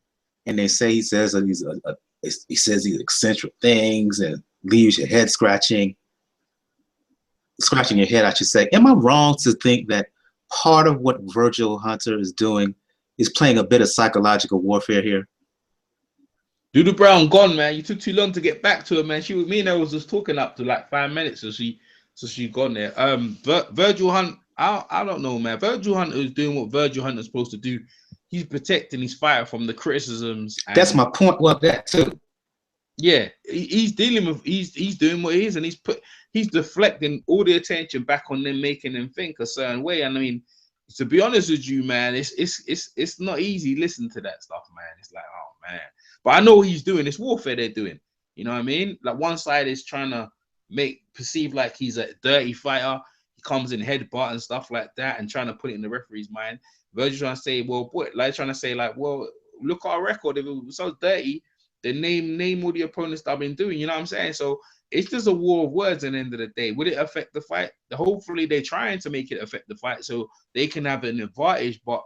and they say he says these eccentric things and leaves your head scratching your head, I should say. Am I wrong to think that part of what Virgil Hunter is doing is playing a bit of psychological warfare here? Doodle Brown gone, man. You took too long to get back to her, man. Me and her was just talking up to like 5 minutes, so she gone there. Virgil Hunt, I don't know, man. Virgil Hunter is doing what Virgil Hunter is supposed to do. He's protecting his fighter from the criticisms. That's my point. Well, that too. Yeah, he's dealing with he's doing what he is, and he's deflecting all the attention back on them, making them think a certain way. And I mean, to be honest with you, man, it's not easy listening to that stuff, man. It's like, oh man. But I know what he's doing. It's warfare they're doing. You know what I mean? Like one side is trying to perceive like he's a dirty fighter. He comes in headbutt and stuff like that and trying to put it in the referee's mind. Virgil trying to say, well, boy, like trying to say like, well, look at our record. If it was so dirty, then name all the opponents that I've been doing. You know what I'm saying? So it's just a war of words at the end of the day. Would it affect the fight? Hopefully they're trying to make it affect the fight so they can have an advantage. But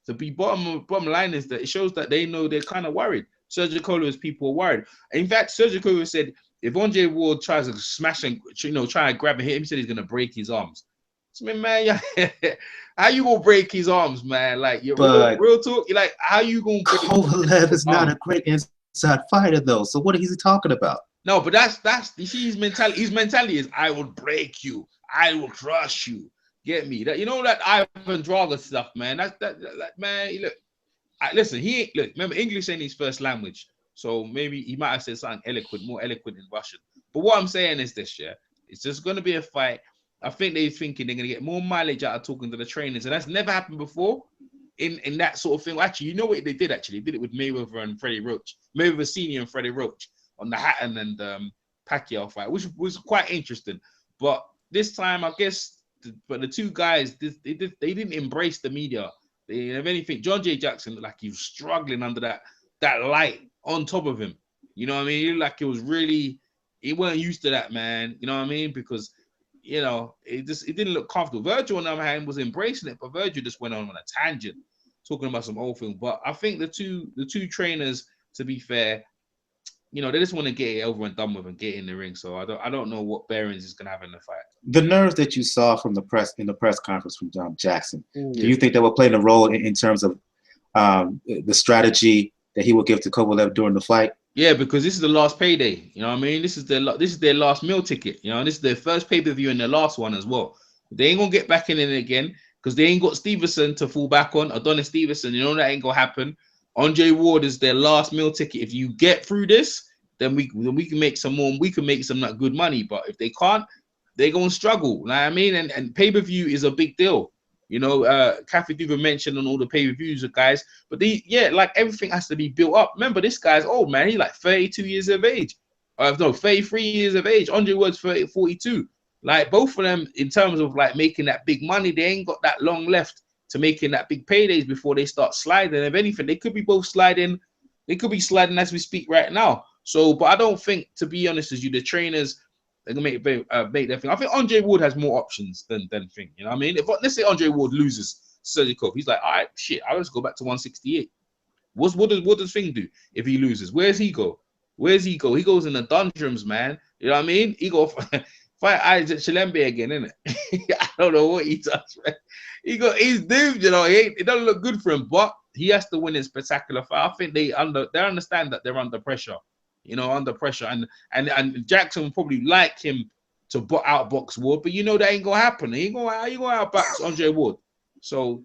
to be bottom line is that it shows that they know they're kind of worried. Sergey Kovalev people are worried. In fact, Sergey Kovalev said if Andre Ward tries to smash and try and grab and hit him, he said he's gonna break his arms. So, man, how you gonna break his arms, man? Like you're real talk. You're like, how you gonna break Kovalev is not a great inside fighter though. So what is he talking about? No, but that's his mentality. His mentality is I will break you, I will crush you. Get me? That that Ivan Drago stuff, man. That man, look. Listen, remember, English ain't his first language, so maybe he might have said something more eloquent in Russian. But what I'm saying is this, yeah, it's just going to be a fight. I think they're thinking they're going to get more mileage out of talking to the trainers, and that's never happened before in that sort of thing. Actually, you know what they did? Actually, they did it with Mayweather and Freddie Roach, Mayweather Senior and Freddie Roach on the Hatton and Pacquiao fight, which was quite interesting. But this time, I guess, but the two guys, they didn't embrace the media. If anything, John J. Jackson looked like he was struggling under that light on top of him. You know what I mean? He looked like it was really, he weren't used to that, man. You know what I mean? Because, you know, it didn't look comfortable. Virgil, on the other hand, was embracing it, but Virgil just went on a tangent, talking about some old thing. But I think the two trainers, to be fair, you know, they just want to get it over and done with and get in the ring. So I don't know what bearings is gonna have in the fight. The nerves that you saw from the press conference from Jackson, do you think that will play a role in terms of the strategy that he will give to Kovalev during the fight? Yeah, because this is the last payday. You know what I mean? This is their last meal ticket. You know, and this is their first pay-per-view and their last one as well. They ain't gonna get back in it again because they ain't got Stevenson to fall back on. Adonis Stevenson, you know that ain't gonna happen. Andre Ward is their last meal ticket. If you get through this, then we can make some more. We can make some good money. But if they can't, they're gonna struggle. You know what I mean? And pay-per-view is a big deal. You know, Kathy Duva mentioned on all the pay-per-views of guys, but like everything has to be built up. Remember, this guy's old, man. He's like 32 years of age. No, 33 years of age. Andre Ward's 42. Like both of them, in terms of like making that big money, they ain't got that long left to making that big paydays before they start sliding. If anything, they could be both sliding. They could be sliding as we speak right now. So, but I don't think, to be honest with you, the trainers, they're gonna make their thing. I think Andre Ward has more options than Thing. You know what I mean? Let's say Andre Ward loses Sergey, he's like, all right, shit, I'll just go back to 168. What does Thing do if he loses? Where's he go? He goes in the dungeons, man. You know what I mean? He go fight Isaac Chilembe again, innit? I don't know what he does, man. He's doomed, you know. It doesn't look good for him, but he has to win in spectacular fight. I think they understand that they're under pressure. You know, under pressure, and Jackson would probably like him to outbox Ward, but you know that ain't gonna happen. He ain't gonna outbox Andre Ward. So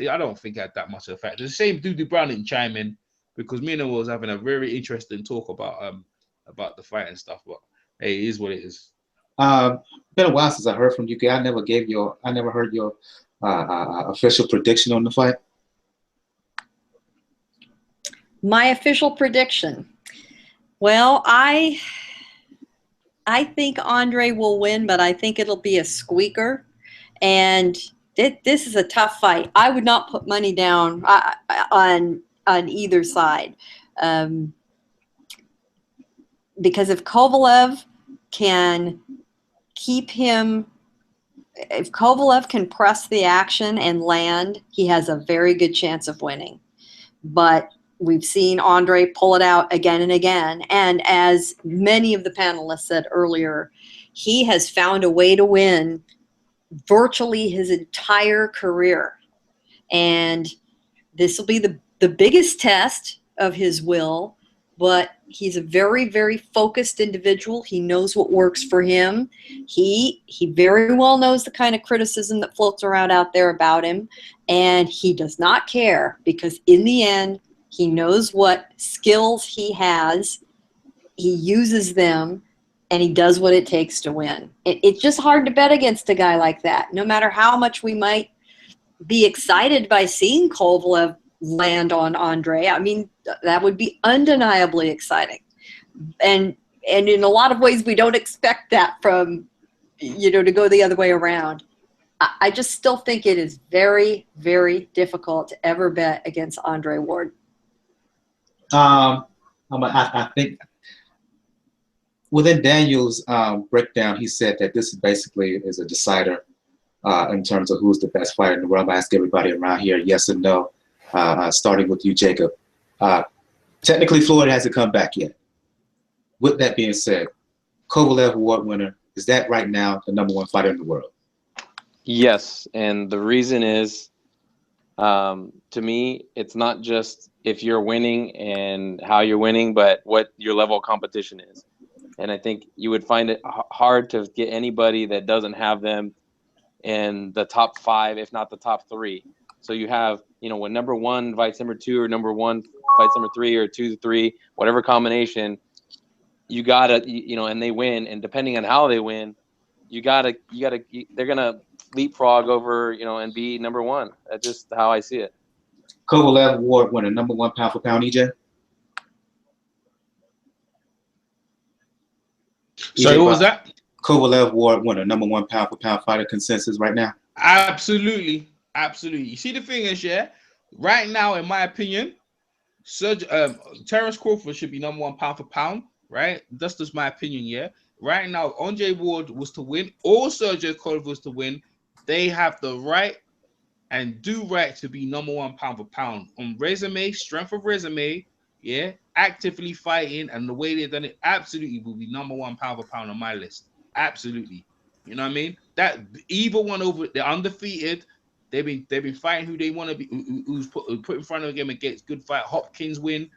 I don't think it had that much of a factor. The same Dudu Brown didn't chime in because me and him was having a very interesting talk about the fight and stuff. But hey, it is what it is. Been a while since I heard from you. I never heard your official prediction on the fight. My official prediction. Well, I think Andre will win, but I think it'll be a squeaker. And this is a tough fight. I would not put money down on either side. Because if Kovalev can keep him, if Kovalev can press the action and land, he has a very good chance of winning. But we've seen Andre pull it out again and again. And as many of the panelists said earlier, he has found a way to win virtually his entire career. And this will be the biggest test of his will, but he's a very, very focused individual. He knows what works for him. He very well knows the kind of criticism that floats around out there about him. And he does not care because in the end, he knows what skills he has, he uses them, and he does what it takes to win. It's just hard to bet against a guy like that, no matter how much we might be excited by seeing Kovalev land on Andre. I mean, that would be undeniably exciting. And in a lot of ways, we don't expect that from, you know, to go the other way around. I just still think it is very, very difficult to ever bet against Andre Ward. I think within Daniel's breakdown, he said that this basically is a decider in terms of who's the best fighter in the world. I'm gonna ask everybody around here, yes or no, starting with you, Jacob. Technically, Floyd hasn't come back yet. With that being said, Kovalev award winner, is that right now the #1 fighter in the world? Yes, and the reason is, to me, it's not just if you're winning and how you're winning, but what your level of competition is. And I think you would find it hard to get anybody that doesn't have them in the top 5, if not the top 3. So you have, you know, when #1 fights #2 or #1 fights #3 or 2 to 3, whatever combination, you gotta, you know, and they win. And depending on how they win, they're gonna leapfrog over, you know, and be #1. That's just how I see it. Kovalev award winner, #1 pound for pound, EJ. So what was that? Kovalev Ward winner, #1 pound for pound fighter consensus right now? Absolutely, absolutely. You see, the thing is, yeah, right now, in my opinion, Terence Crawford should be #1 pound for pound, right? That's just my opinion, yeah. Right now, Andre Ward was to win, or Sergey Kovalev was to win. They have the right and do right to be #1 pound for pound on resume, strength of resume, yeah, actively fighting, and the way they've done it, absolutely will be #1 pound for pound on my list. Absolutely. You know what I mean? That either one over, they're undefeated. They've been fighting who they want to be, who's put in front of them against good fight. Hopkins win,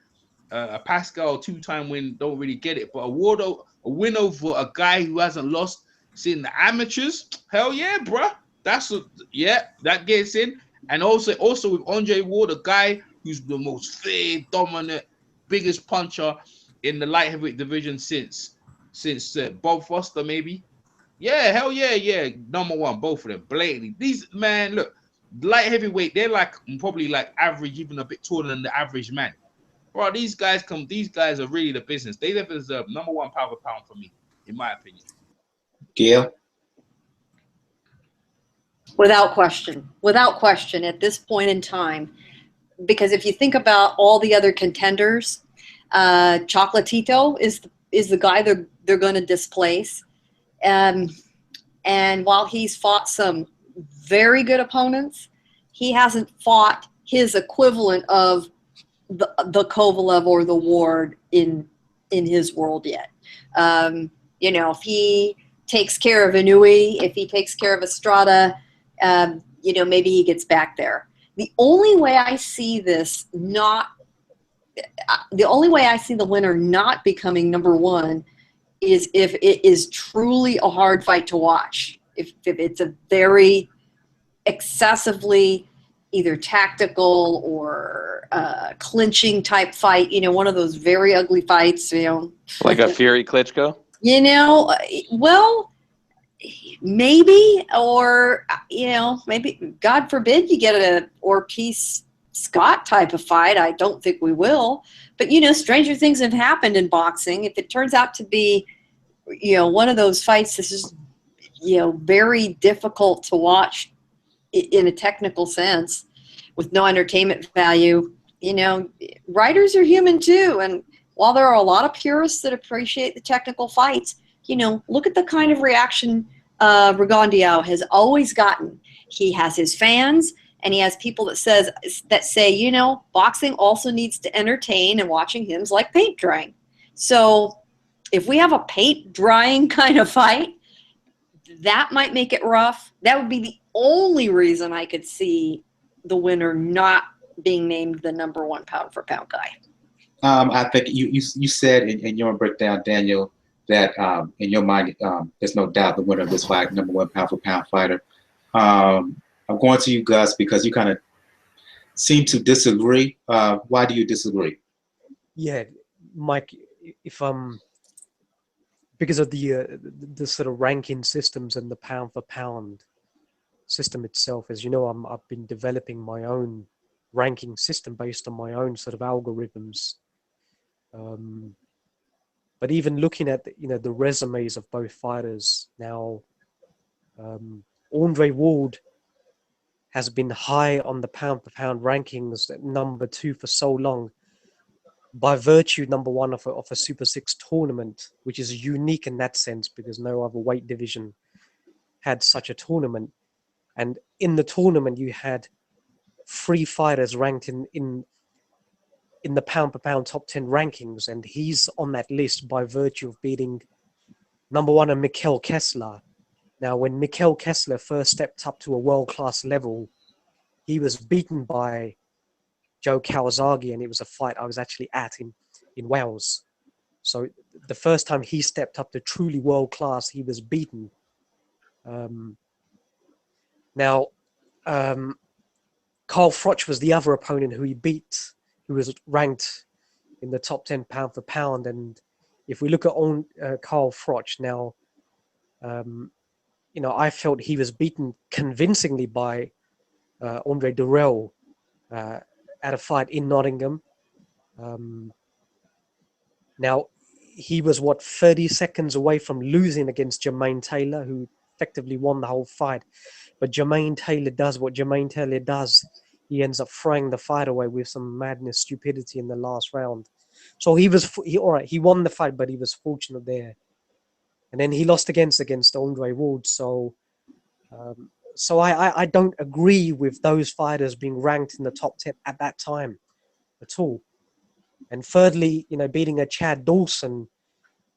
a Pascal 2-time win, don't really get it. But a win over a guy who hasn't lost since the amateurs, hell yeah, bruh. That gets in. And also with Andre Ward, a guy who's the most fair, dominant, biggest puncher in the light heavyweight division since Bob Foster, maybe. Yeah, hell yeah, #1, both of them, blatantly. These, man, look, light heavyweight, they're probably average, even a bit taller than the average man. Bro, these guys are really the business. They deserve #1 pound for pound for me, in my opinion. Gail? Without question at this point in time, because if you think about all the other contenders, Chocolatito is the guy they're going to displace. And while he's fought some very good opponents, he hasn't fought his equivalent of the Kovalev or the Ward in his world yet. If he takes care of Inouye, if he takes care of Estrada, maybe he gets back there. The only way I see the winner not becoming #1 is if it is truly a hard fight to watch. If it's a very excessively either tactical or clinching type fight, one of those very ugly fights, like a Fury Klitschko. Well, maybe, or maybe, God forbid, you get a Ortiz Scott type of fight. I don't think we will, but stranger things have happened in boxing. If it turns out to be one of those fights, this is very difficult to watch in a technical sense with no entertainment value. Writers are human too, and while there are a lot of purists that appreciate the technical fights, look at the kind of reaction Rigondeaux has always gotten. He has his fans, and he has people that say, boxing also needs to entertain, and watching him's like paint drying. So if we have a paint drying kind of fight, that might make it rough. That would be the only reason I could see the winner not being named the #1 pound for pound guy. I think you said in your breakdown, Daniel, that in your mind, there's no doubt the winner of this fight, #1 pound for pound fighter. I'm going to you, Gus, because you kind of seem to disagree. Why do you disagree? Yeah, Mike, if because of the sort of ranking systems and the pound for pound system itself, as you know, I've been developing my own ranking system based on my own sort of algorithms. But even looking at the resumes of both fighters now, Andre Ward has been high on the pound per pound rankings at #2 for so long, by virtue #1 of a Super 6 tournament, which is unique in that sense because no other weight division had such a tournament. And in the tournament, you had 3 fighters ranked in the pound per pound top 10 rankings, and he's on that list by virtue of beating #1 and Mikkel Kessler. Now, when Mikkel Kessler first stepped up to a world-class level, he was beaten by Joe Kawasaki, and it was a fight I was actually at in Wales. So the first time he stepped up to truly world-class, he was beaten. Now, Carl Froch was the other opponent who he beat, who was ranked in the top 10 pound for pound. And if we look at Carl Froch now, I felt he was beaten convincingly by Andre Durrell at a fight in Nottingham. Now, he was, 30 seconds away from losing against Jermaine Taylor, who effectively won the whole fight. But Jermaine Taylor does what Jermaine Taylor does. He ends up throwing the fight away with some madness, stupidity in the last round. So he won the fight, but he was fortunate there. And then he lost against Andre Ward. So I don't agree with those fighters being ranked in the top 10 at that time at all. And thirdly, beating a Chad Dawson,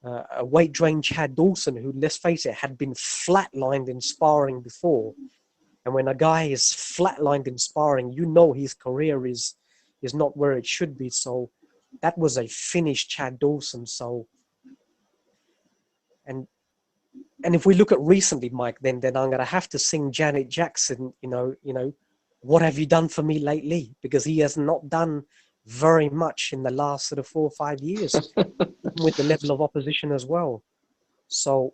a weight drained Chad Dawson, who, let's face it, had been flatlined in sparring before. And when a guy is flatlined in sparring, his career is not where it should be. So that was a finished Chad Dawson. So, and if we look at recently, Mike, then I'm gonna have to sing Janet Jackson. What have you done for me lately? Because he has not done very much in the last sort of 4 or 5 years with the level of opposition as well. So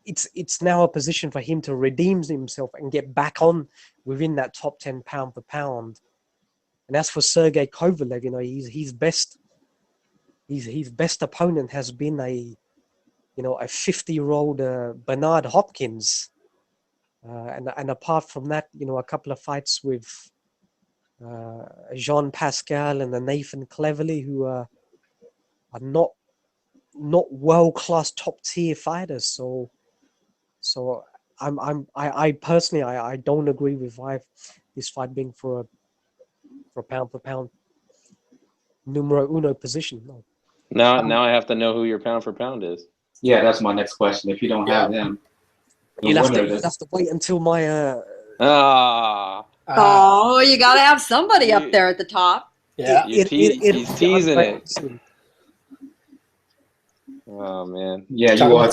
it's now a position for him to redeem himself and get back on within that top 10 pound for pound. And as for Sergey Kovalev, his best opponent has been a 50-year-old Bernard Hopkins. And apart from that, a couple of fights with Jean Pascal and the Nathan Cleverly, who are not world-class top-tier fighters. So I personally don't agree with this fight being for a pound for pound numero uno position. No. Now I have to know who your pound for pound is. Yeah, that's my next question. If you don't have them, you'll have to wait until my Oh, you got to have somebody up there at the top. Yeah, he's teasing it. Oh man, yeah, you are.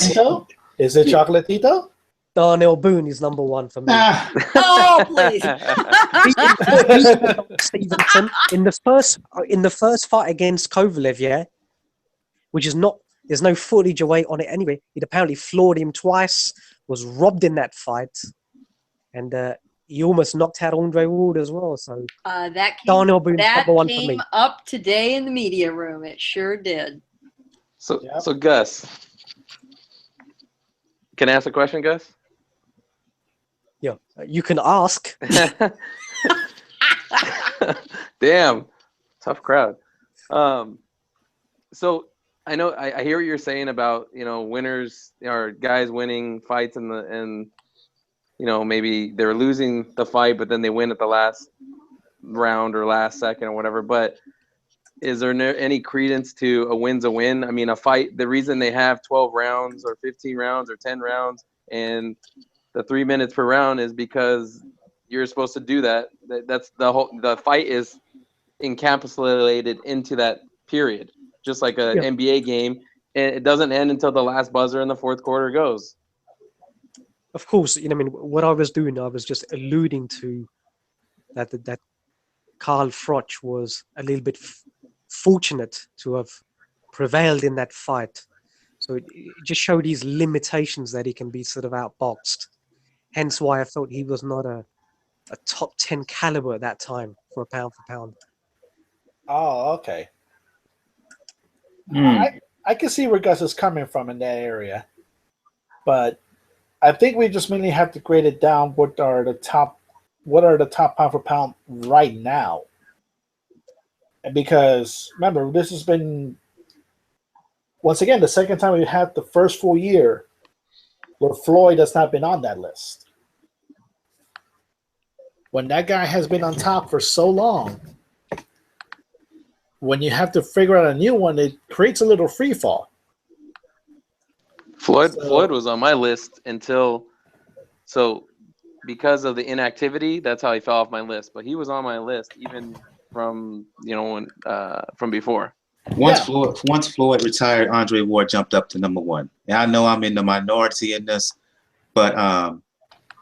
Is it Chocolatito? Darnell Boone is number one for me. Oh, please. Stevenson in the first fight against Kovalev, which is not. There's no footage away on it anyway. It apparently floored him twice. Was robbed in that fight, and he almost knocked out Andre Ward as well. So that came up today in the media room. It sure did. So Gus, can I ask a question, Gus? Yeah, you can ask. Damn, tough crowd. So I know I hear what you're saying about winners or guys winning fights and maybe they're losing the fight, but then they win at the last round or last second or whatever. But is there any credence to a win's a win? I mean, a fight, the reason they have 12 rounds or 15 rounds or 10 rounds and the 3 minutes per round is because you're supposed to do that. That's the fight is encapsulated into that period, just like an NBA game. And it doesn't end until the last buzzer in the fourth quarter goes. Of course, what I was doing, I was just alluding to that Carl Froch was a little bit fortunate to have prevailed in that fight. So it just showed his limitations that he can be sort of outboxed. Hence why I thought he was not a top 10 caliber at that time for a pound for pound. Oh, okay. I can see where Gus is coming from in that area. But I think we just mainly have to grade it down. What are the top pound for pound right now? Because remember, this has been once again the second time we've had the first full year where Floyd has not been on that list. When that guy has been on top for so long, when you have to figure out a new one, it creates a little free fall. Floyd was on my list because of the inactivity, that's how he fell off my list. But he was on my list even from from before. Once Floyd retired, Andre Ward jumped up to number one. And I know I'm in the minority in this, but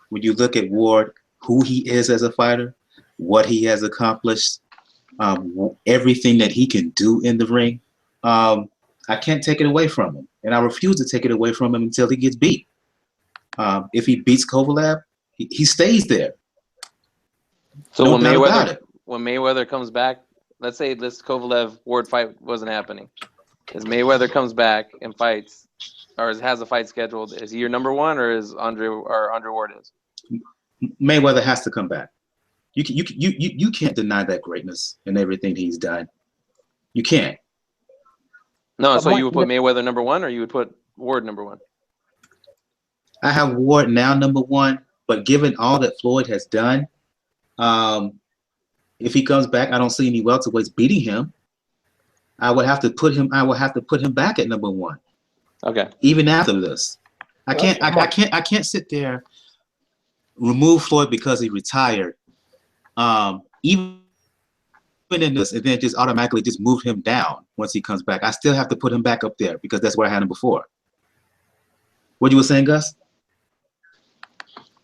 when you look at Ward, who he is as a fighter, what he has accomplished, everything that he can do in the ring, I can't take it away from him. And I refuse to take it away from him until he gets beat. If he beats Kovalev, he stays there. So when Mayweather comes back, let's say this Kovalev Ward fight wasn't happening. As Mayweather comes back and fights, or has a fight scheduled, is he your number one, or is Andre Ward is? Mayweather has to come back. You can't deny that greatness and everything he's done. You can't. No, so you would put Mayweather number one, or you would put Ward number one? I have Ward now number one, but given all that Floyd has done, if he comes back, I don't see any welterweights beating him. I would have to put him back at number one. Okay. Even after this, I can't sit there, remove Floyd because he retired. Even in this, and then just automatically just move him down once he comes back. I still have to put him back up there because that's where I had him before. What you were saying, Gus?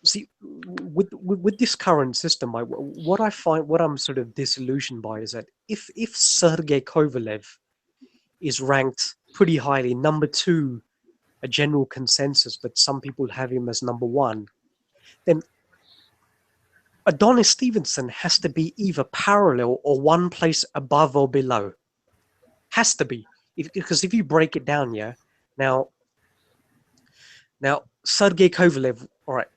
See, with this current system, what I'm sort of disillusioned by is that if Sergey Kovalev is ranked pretty highly, number 2, a general consensus, but some people have him as number 1, then Adonis Stevenson has to be either parallel or one place above or below. Has to be, because if you break it down, yeah. Now Sergey Kovalev, all right.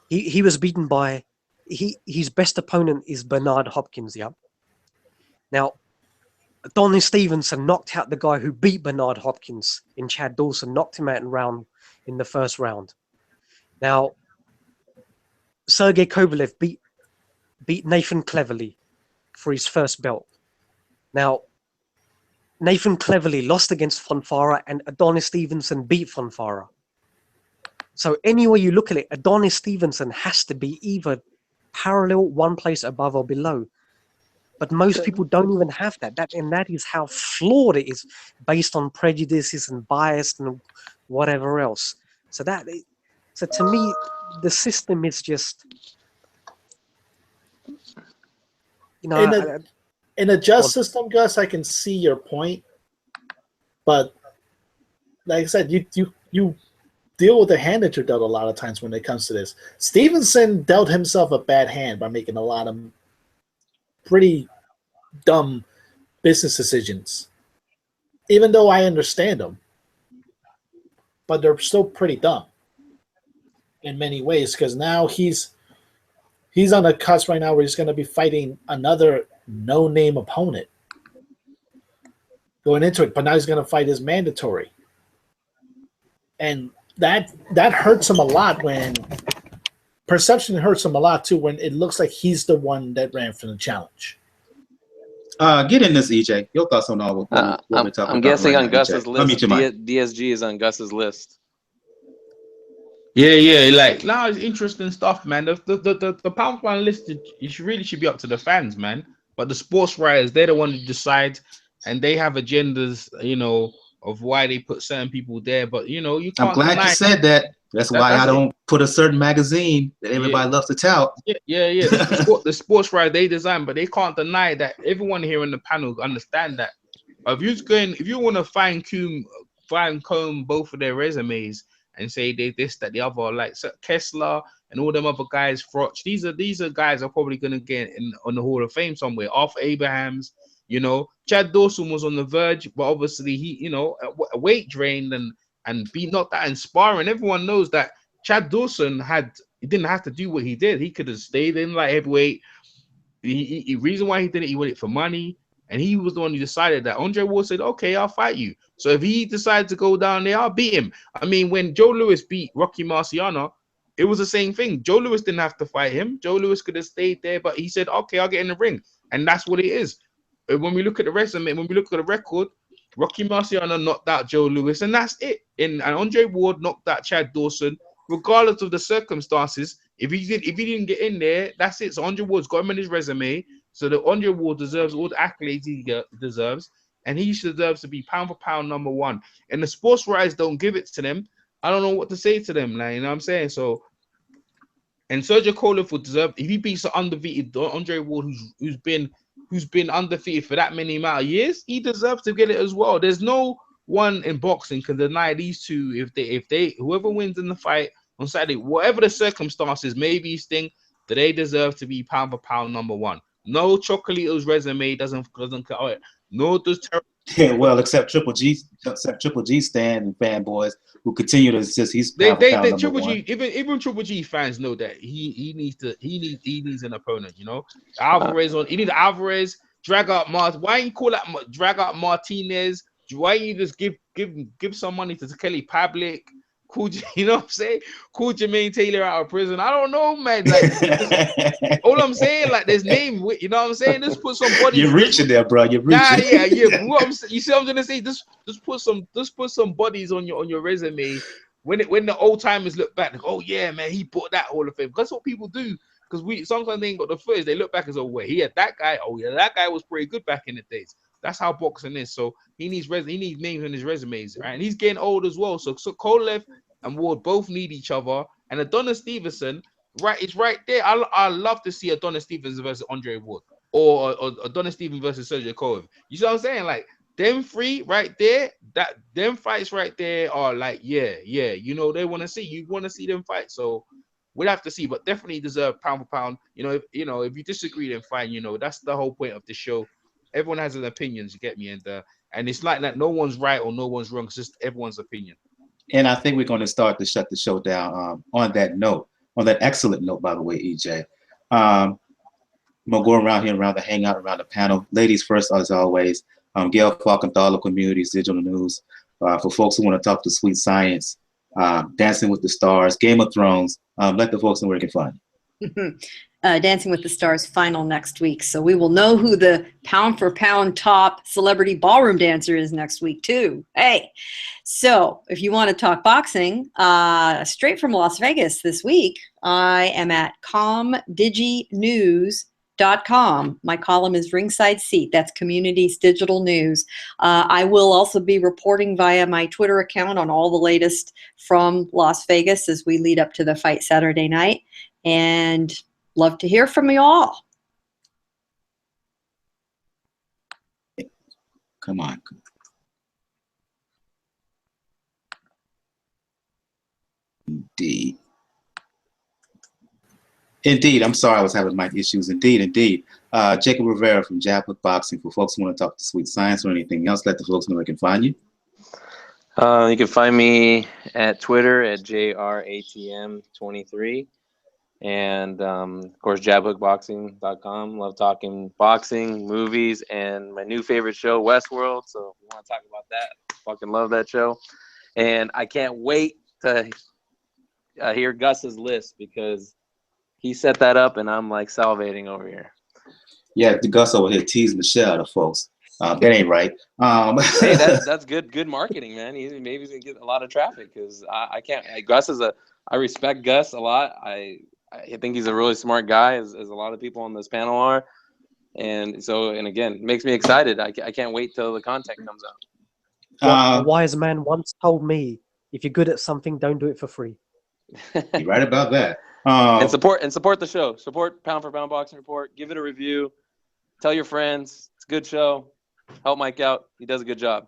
He was beaten by his best opponent is Bernard Hopkins, yeah. Now, Adonis Stevenson knocked out the guy who beat Bernard Hopkins in Chad Dawson, knocked him out in the first round. Now, Sergey Kovalev beat Nathan Cleverly for his first belt. Now, Nathan Cleverly lost against Fonfara, and Adonis Stevenson beat Fonfara. So any way you look at it, Adonis Stevenson has to be either parallel, one place above or below. But most people don't even have that. And that is how flawed it is, based on prejudices and bias and whatever else. So to me, the system is just, you know. In a just system, Gus, I can see your point. But like I said, you deal with the hand that you're dealt a lot of times when it comes to this. Stevenson dealt himself a bad hand by making a lot of pretty dumb business decisions. Even though I understand them, but they're still pretty dumb in many ways, because now he's on a cusp right now where he's going to be fighting another no-name opponent going into it, but now he's going to fight his mandatory. And that hurts him a lot when perception hurts him a lot too when it looks like he's the one that ran from the challenge. Get in this, EJ. Your thoughts on all what we're talking about. I'm guessing right on now, Gus's EJ. list. DSG is on Gus's list. Yeah, like now it's interesting stuff, man. The pound pound list, it really should be up to the fans, man. But the sports writers, they're the one who decide, and they have agendas, you know, of why they put certain people there. But you know, you can't. I'm glad you said that. That's why I don't put a certain magazine that everybody loves to tout. Yeah. The sports writer, they design, but they can't deny that everyone here in the panel understand that. If you want to fine comb both of their resumes and say they this, that, the other, like Kessler and all them other guys, Froch, these are guys are probably gonna get on the Hall of Fame somewhere. Off Abrahams, you know, Chad Dawson was on the verge, but obviously he, you know, a weight drained and be not that inspiring. Everyone knows that Chad Dawson he didn't have to do what he did. He could have stayed in light heavyweight. The reason why he did it, he did it for money, and he was the one who decided that. Andre Ward said, "Okay, I'll fight you." So if he decides to go down there, I'll beat him. I mean, when Joe Louis beat Rocky Marciano, it was the same thing. Joe Louis didn't have to fight him. Joe Louis could have stayed there, but he said, "Okay, I'll get in the ring," and that's what it is. When we look at the resume, when we look at the record, Rocky Marciano knocked out Joe Louis, and that's it. And Andre Ward knocked out Chad Dawson, regardless of the circumstances. If he didn't get in there, that's it. So Andre Ward's got him in his resume. So the Andre Ward deserves all the accolades he deserves, and he deserves to be pound for pound number one. And the sports writers don't give it to them. I don't know what to say to them, like, you know what I'm saying? So, and Sergey Kovalev would deserve, if he beats the undefeated Andre Ward, who's been undefeated for that many amount of years, he deserves to get it as well. There's no one in boxing can deny these two. If they whoever wins in the fight on Saturday, whatever the circumstances, maybe Sting, that they deserve to be pound for pound number one. No, Chocolato's resume doesn't cut it. No, does Terrell Yeah, well, except Triple G stand and fanboys who continue to insist he's They number Triple one. G, even Triple G fans know that he needs an opponent. You know, Alvarez he needs Alvarez. Drag out Why you call that? Drag out Martinez. Why you just give some money to Kelly Pavlik? You know what I'm saying? Cool Jermaine Taylor out of prison. I don't know, man. Like, all I'm saying, like, there's name. You know what I'm saying? Just put some bodies. You're reaching there, bro. You're reaching. Yeah. What you see, what I'm gonna say, just put some bodies on your resume. When the old timers look back, like, oh yeah, man, he bought that Hall of Fame. That's what people do. Because sometimes they ain't got the footage. They look back and say, oh, wait, he had that guy. Oh yeah, that guy was pretty good back in the days. That's how boxing is. So he needs names on his resumes, right? And he's getting old as well. So Kovalev and Ward both need each other. And Adonis Stevenson, right? It's right there. I love to see Adonis Stevenson versus Andre Ward, or Adonis Stevenson versus Sergey Kovalev. You see what I'm saying? Like, them three right there, them fights right there are like, yeah. You know, you want to see them fight. So we'll have to see, but definitely deserve pound for pound. If you disagree, then fine. That's the whole point of the show. Everyone has an opinion, you get me, and it's like that. No one's right or no one's wrong. It's just everyone's opinion. And I think we're going to start to shut the show down on that note, on that excellent note, by the way, EJ. I'm going to go around here around the hangout, around the panel. Ladies first, as always. Gail Falkenthal, Communities, Digital News. For folks who want to talk to Sweet Science, Dancing with the Stars, Game of Thrones, let the folks know where they can find you. Dancing with the Stars final next week. So we will know who the pound for pound top celebrity ballroom dancer is next week too. Hey, so if you want to talk boxing, straight from Las Vegas this week, I am at comdiginews.com. My column is Ringside Seat. That's Communities Digital News. I will also be reporting via my Twitter account on all the latest from Las Vegas as we lead up to the fight Saturday night. And love to hear from you all. Come on. Indeed. I'm sorry I was having mic issues. Indeed. Jacob Rivera from Jabhook Boxing. For folks who want to talk to Sweet Science or anything else, let the folks know where they can find you. You can find me at Twitter at JRATM23. And, of course, jabhookboxing.com. Love talking boxing, movies, and my new favorite show, Westworld. So if you want to talk about that, fucking love that show. And I can't wait to hear Gus's list because he set that up, and I'm, like, salivating over here. Yeah, the Gus over here teasing the shit out of folks. That ain't right. Hey, that's good marketing, man. Maybe he's going to get a lot of traffic because I can't. I respect Gus a lot. I think he's a really smart guy, as a lot of people on this panel are. And again, it makes me excited. I can't wait till the content comes out. A wise man once told me, if you're good at something, don't do it for free. You're right about that. And support the show. Support Pound for Pound Boxing Report. Give it a review. Tell your friends. It's a good show. Help Mike out. He does a good job.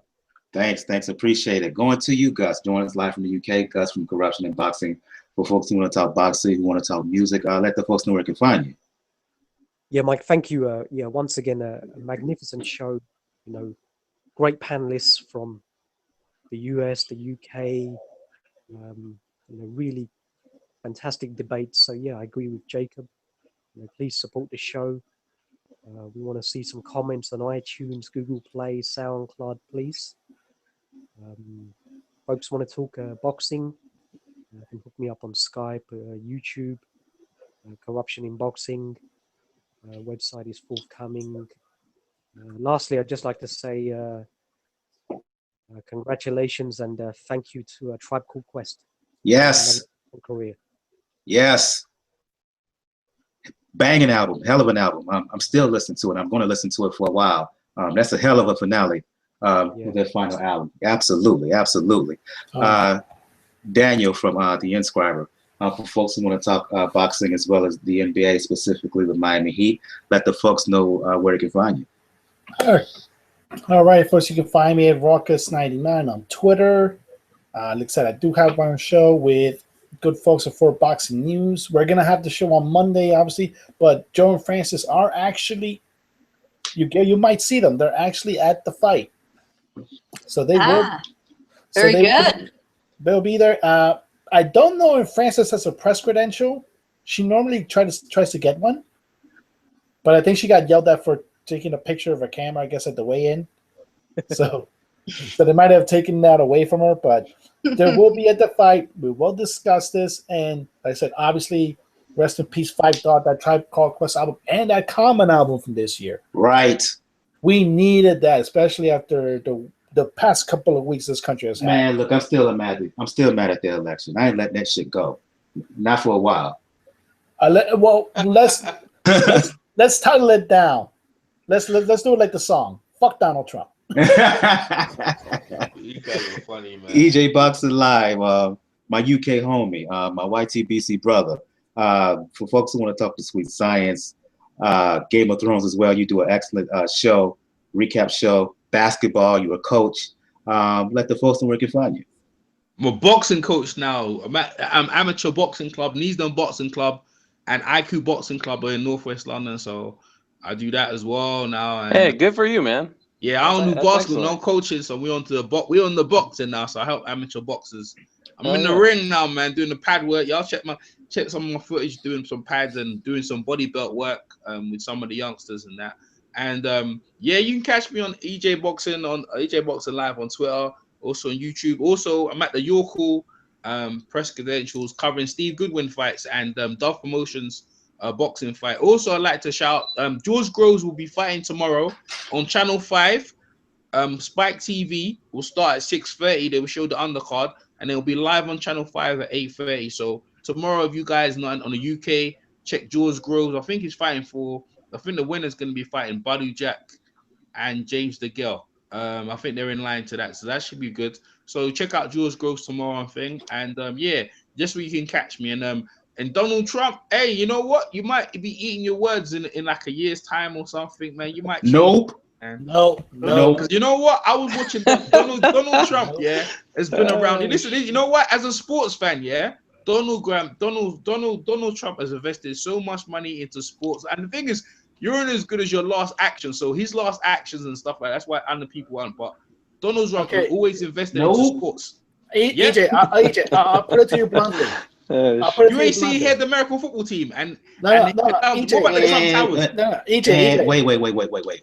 Thanks. Appreciate it. Going to you, Gus. Join us live from the UK. Gus from Corruption and Boxing. For folks who want to talk boxing, who want to talk music, let the folks know where they can find you. Yeah, Mike, thank you. Once again, a magnificent show. Great panelists from the US, the UK. Really fantastic debates. So yeah, I agree with Jacob. Please support the show. We want to see some comments on iTunes, Google Play, SoundCloud, please. Folks want to talk boxing, you can hook me up on Skype, YouTube, Corruption in Boxing. Website is forthcoming. Lastly, I'd just like to say congratulations and thank you to Tribe Called Quest. Yes. Career. Yes. Banging album, hell of an album. I'm still listening to it. I'm going to listen to it for a while. That's a hell of a finale with their final album. Absolutely. Daniel from The Inscriber. For folks who want to talk boxing as well as the NBA, specifically the Miami Heat, let the folks know where they can find you. All right, folks, you can find me at Raucus99 on Twitter. Like I said, I do have my own show with good folks at Fort Boxing News. We're going to have the show on Monday, obviously, but Joe and Francis are actually, you might see them. They're actually at the fight. So they will. Very good. They'll be there. I don't know if Frances has a press credential. She normally tries to get one, but I think she got yelled at for taking a picture of a camera, I guess, at the weigh-in. So they might have taken that away from her, but there will be at the fight. We will discuss this. And like I said, obviously, rest in peace, Fight Dog, that Tribe Called Quest album, and that Common album from this year. Right. We needed that, especially after the past couple of weeks this country has had. Man, look, I'm still mad at the election. I ain't letting that shit go. Not for a while. Let's title it down. Let's do it like the song. Fuck Donald Trump. You guys are funny, man. EJ Boxing Live, my UK homie, my YTBC brother. For folks who want to talk to Sweet Science, Game of Thrones as well, you do an excellent show, recap show, basketball, you're a coach. Let the folks know where they can find you. I'm a boxing coach now. I'm Amateur Boxing Club, Neasdon Boxing Club, and IQ Boxing Club are in Northwest London, so I do that as well now. And hey, good for you, man. Yeah, I don't do basketball, no coaching, so we're on the boxing now. So I help amateur boxers. I'm in the ring now, man, doing the pad work. Y'all check some of my footage, doing some pads and doing some body belt work with some of the youngsters and that. And yeah, you can catch me on EJ Boxing Live on Twitter, also on YouTube. Also, I'm at the York Hall press credentials covering Steve Goodwin fights and Dove Promotions boxing fight. Also, I'd like to shout George Groves will be fighting tomorrow on Channel 5. Spike TV will start at 6:30. They will show the undercard, and it will be live on Channel 5 at 8:30. So tomorrow, if you guys not on the UK, check George Groves. I think the winner's going to be fighting Badu Jack and James DeGale. I think they're in line to that, so that should be good. So check out George Groves tomorrow, and yeah, just where you can catch me. And Donald Trump, hey, you know what? You might be eating your words in like a year's time or something, man. You might. Nope. No. Because you know what? I was watching Donald Trump. Yeah, has been around. Listen, you know what? As a sports fan, yeah, Donald Trump has invested so much money into sports, and the thing is, you're in as good as your last action. So his last actions and stuff like that's why other people aren't. But Donald Trump has always invested into sports. EJ, I'll put it to you bluntly. You ain't see he had the American football team and EJ,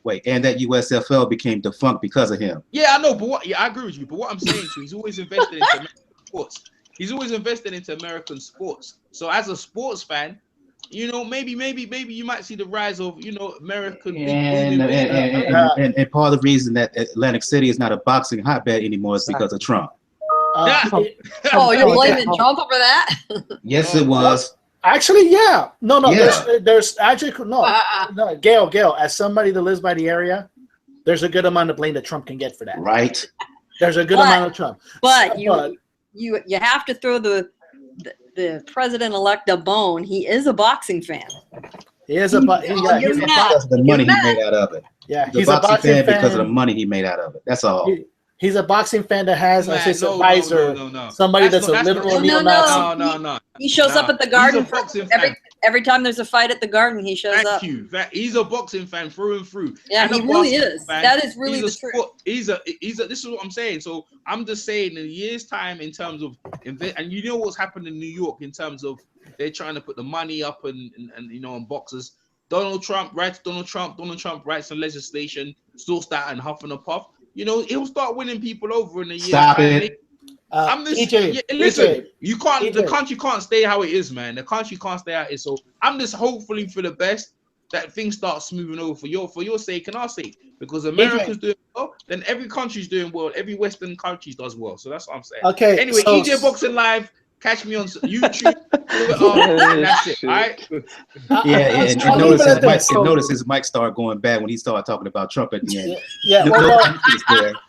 wait. And that USFL became defunct because of him. Yeah, I know, but I agree with you. But what I'm saying to you, he's always invested into American sports. He's always invested into American sports. So as a sports fan, you know, maybe you might see the rise of, you know, American. And part of the reason that Atlantic City is not a boxing hotbed anymore is because of Trump. Oh, you're blaming Trump over that? Yes, it was. Actually, yeah. No. Yeah. There's actually no. Gail. As somebody that lives by the area, there's a good amount of blame that Trump can get for that. Right. There's a good amount of Trump. But you have to throw the president-elect a bone. He is a boxing fan. He is a boxing fan. Because of the money he made out of it. Yeah, he's a boxing fan because of the money he made out of it. That's all. He's a boxing fan that has an advisor, somebody that's a literal neo-Nazi. No. He shows up at the Garden for every time there's a fight at the Garden. He shows up. He's a boxing fan through and through. Yeah, he really is. That is really the truth. This is what I'm saying. So I'm just saying, in a year's time, in terms of and you know what's happened in New York in terms of they're trying to put the money up and you know on boxers. Donald Trump writes some legislation, sorts that and huffing a puff. You know, he'll start winning people over in a year. Stop it. Listen, you can't. The country can't stay how it is, man. The country can't stay how it is. So I'm just hopefully for the best that things start smoothing over for your sake and our sake. Because America's doing well, then every country's doing well. Every Western country does well. So that's what I'm saying. Okay. Anyway, so, EJ Boxing Live. Catch me on YouTube. And that's it. All right. Yeah, and notice his mic started going bad when he started talking about Trump at the end. Yeah.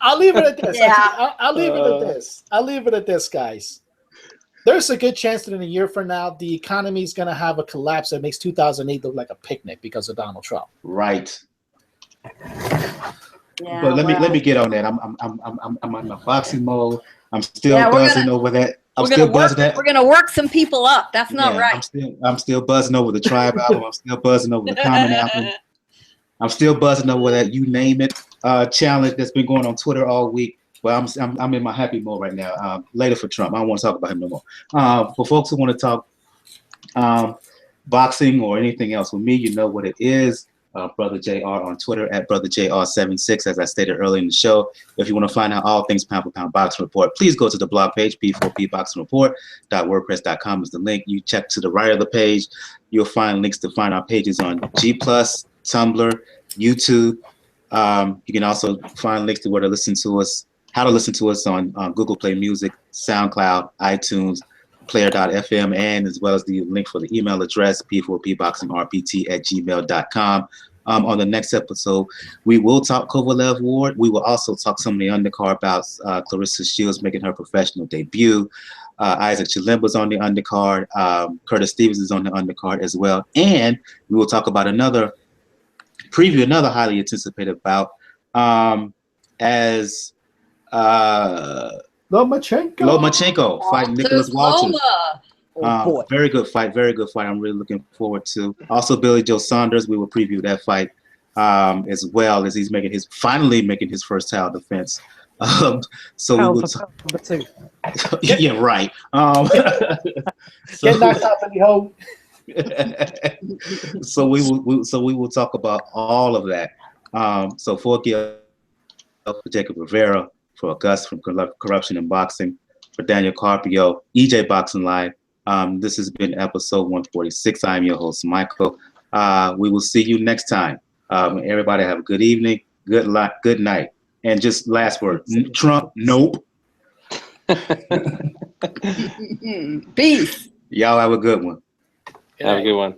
I'll leave it at this. Yeah. I'll leave it at this, guys. There's a good chance that in a year from now, the economy is going to have a collapse that makes 2008 look like a picnic because of Donald Trump. Right. Yeah, but let me get on that. I'm on my boxing mode. I'm still buzzing over that. We're gonna work some people up. That's not right. I'm still buzzing over the Tribe album. I'm still buzzing over the Common album. I'm still buzzing over that You Name It. challenge that's been going on Twitter all week. Well, I'm in my happy mode right now. Later for Trump. I don't want to talk about him no more. For folks who want to talk boxing or anything else with me, you know what it is. Brother JR on Twitter at Brother JR76, as I stated earlier in the show. If you want to find out all things Pound for Pound Boxing Report, please go to the blog page, p4pboxingreport.wordpress.com is the link. You check to the right of the page. You'll find links to find our pages on G+, Tumblr, YouTube. You can also find links to where to listen to us, how to listen to us on Google Play Music, SoundCloud, iTunes, player.fm, and as well as the link for the email address, p4pboxingrpt@gmail.com. On the next episode, we will talk Kovalev Ward. We will also talk some of the undercard bouts. Clarissa Shields making her professional debut. Isaac Chilemba's on the undercard. Curtis Stevens is on the undercard as well. And we will talk about another highly anticipated bout as Lomachenko fighting Nicholas Walters. Very good fight. I'm really looking forward to. Also, Billy Joe Saunders. We will preview that fight as well as he's finally making his first title defense. So we will. Yeah, right. Get knocked out, Billy Ho. So we will talk about all of that. So for Gil, for Jacob Rivera, for Gus from Corruption in Boxing, for Daniel Carpio, EJ Boxing Live. This has been episode 146. I am your host, Michael. We will see you next time. Everybody have a good evening, good night. And just last word, Trump, nope. Peace. Y'all have a good one. Have a good one.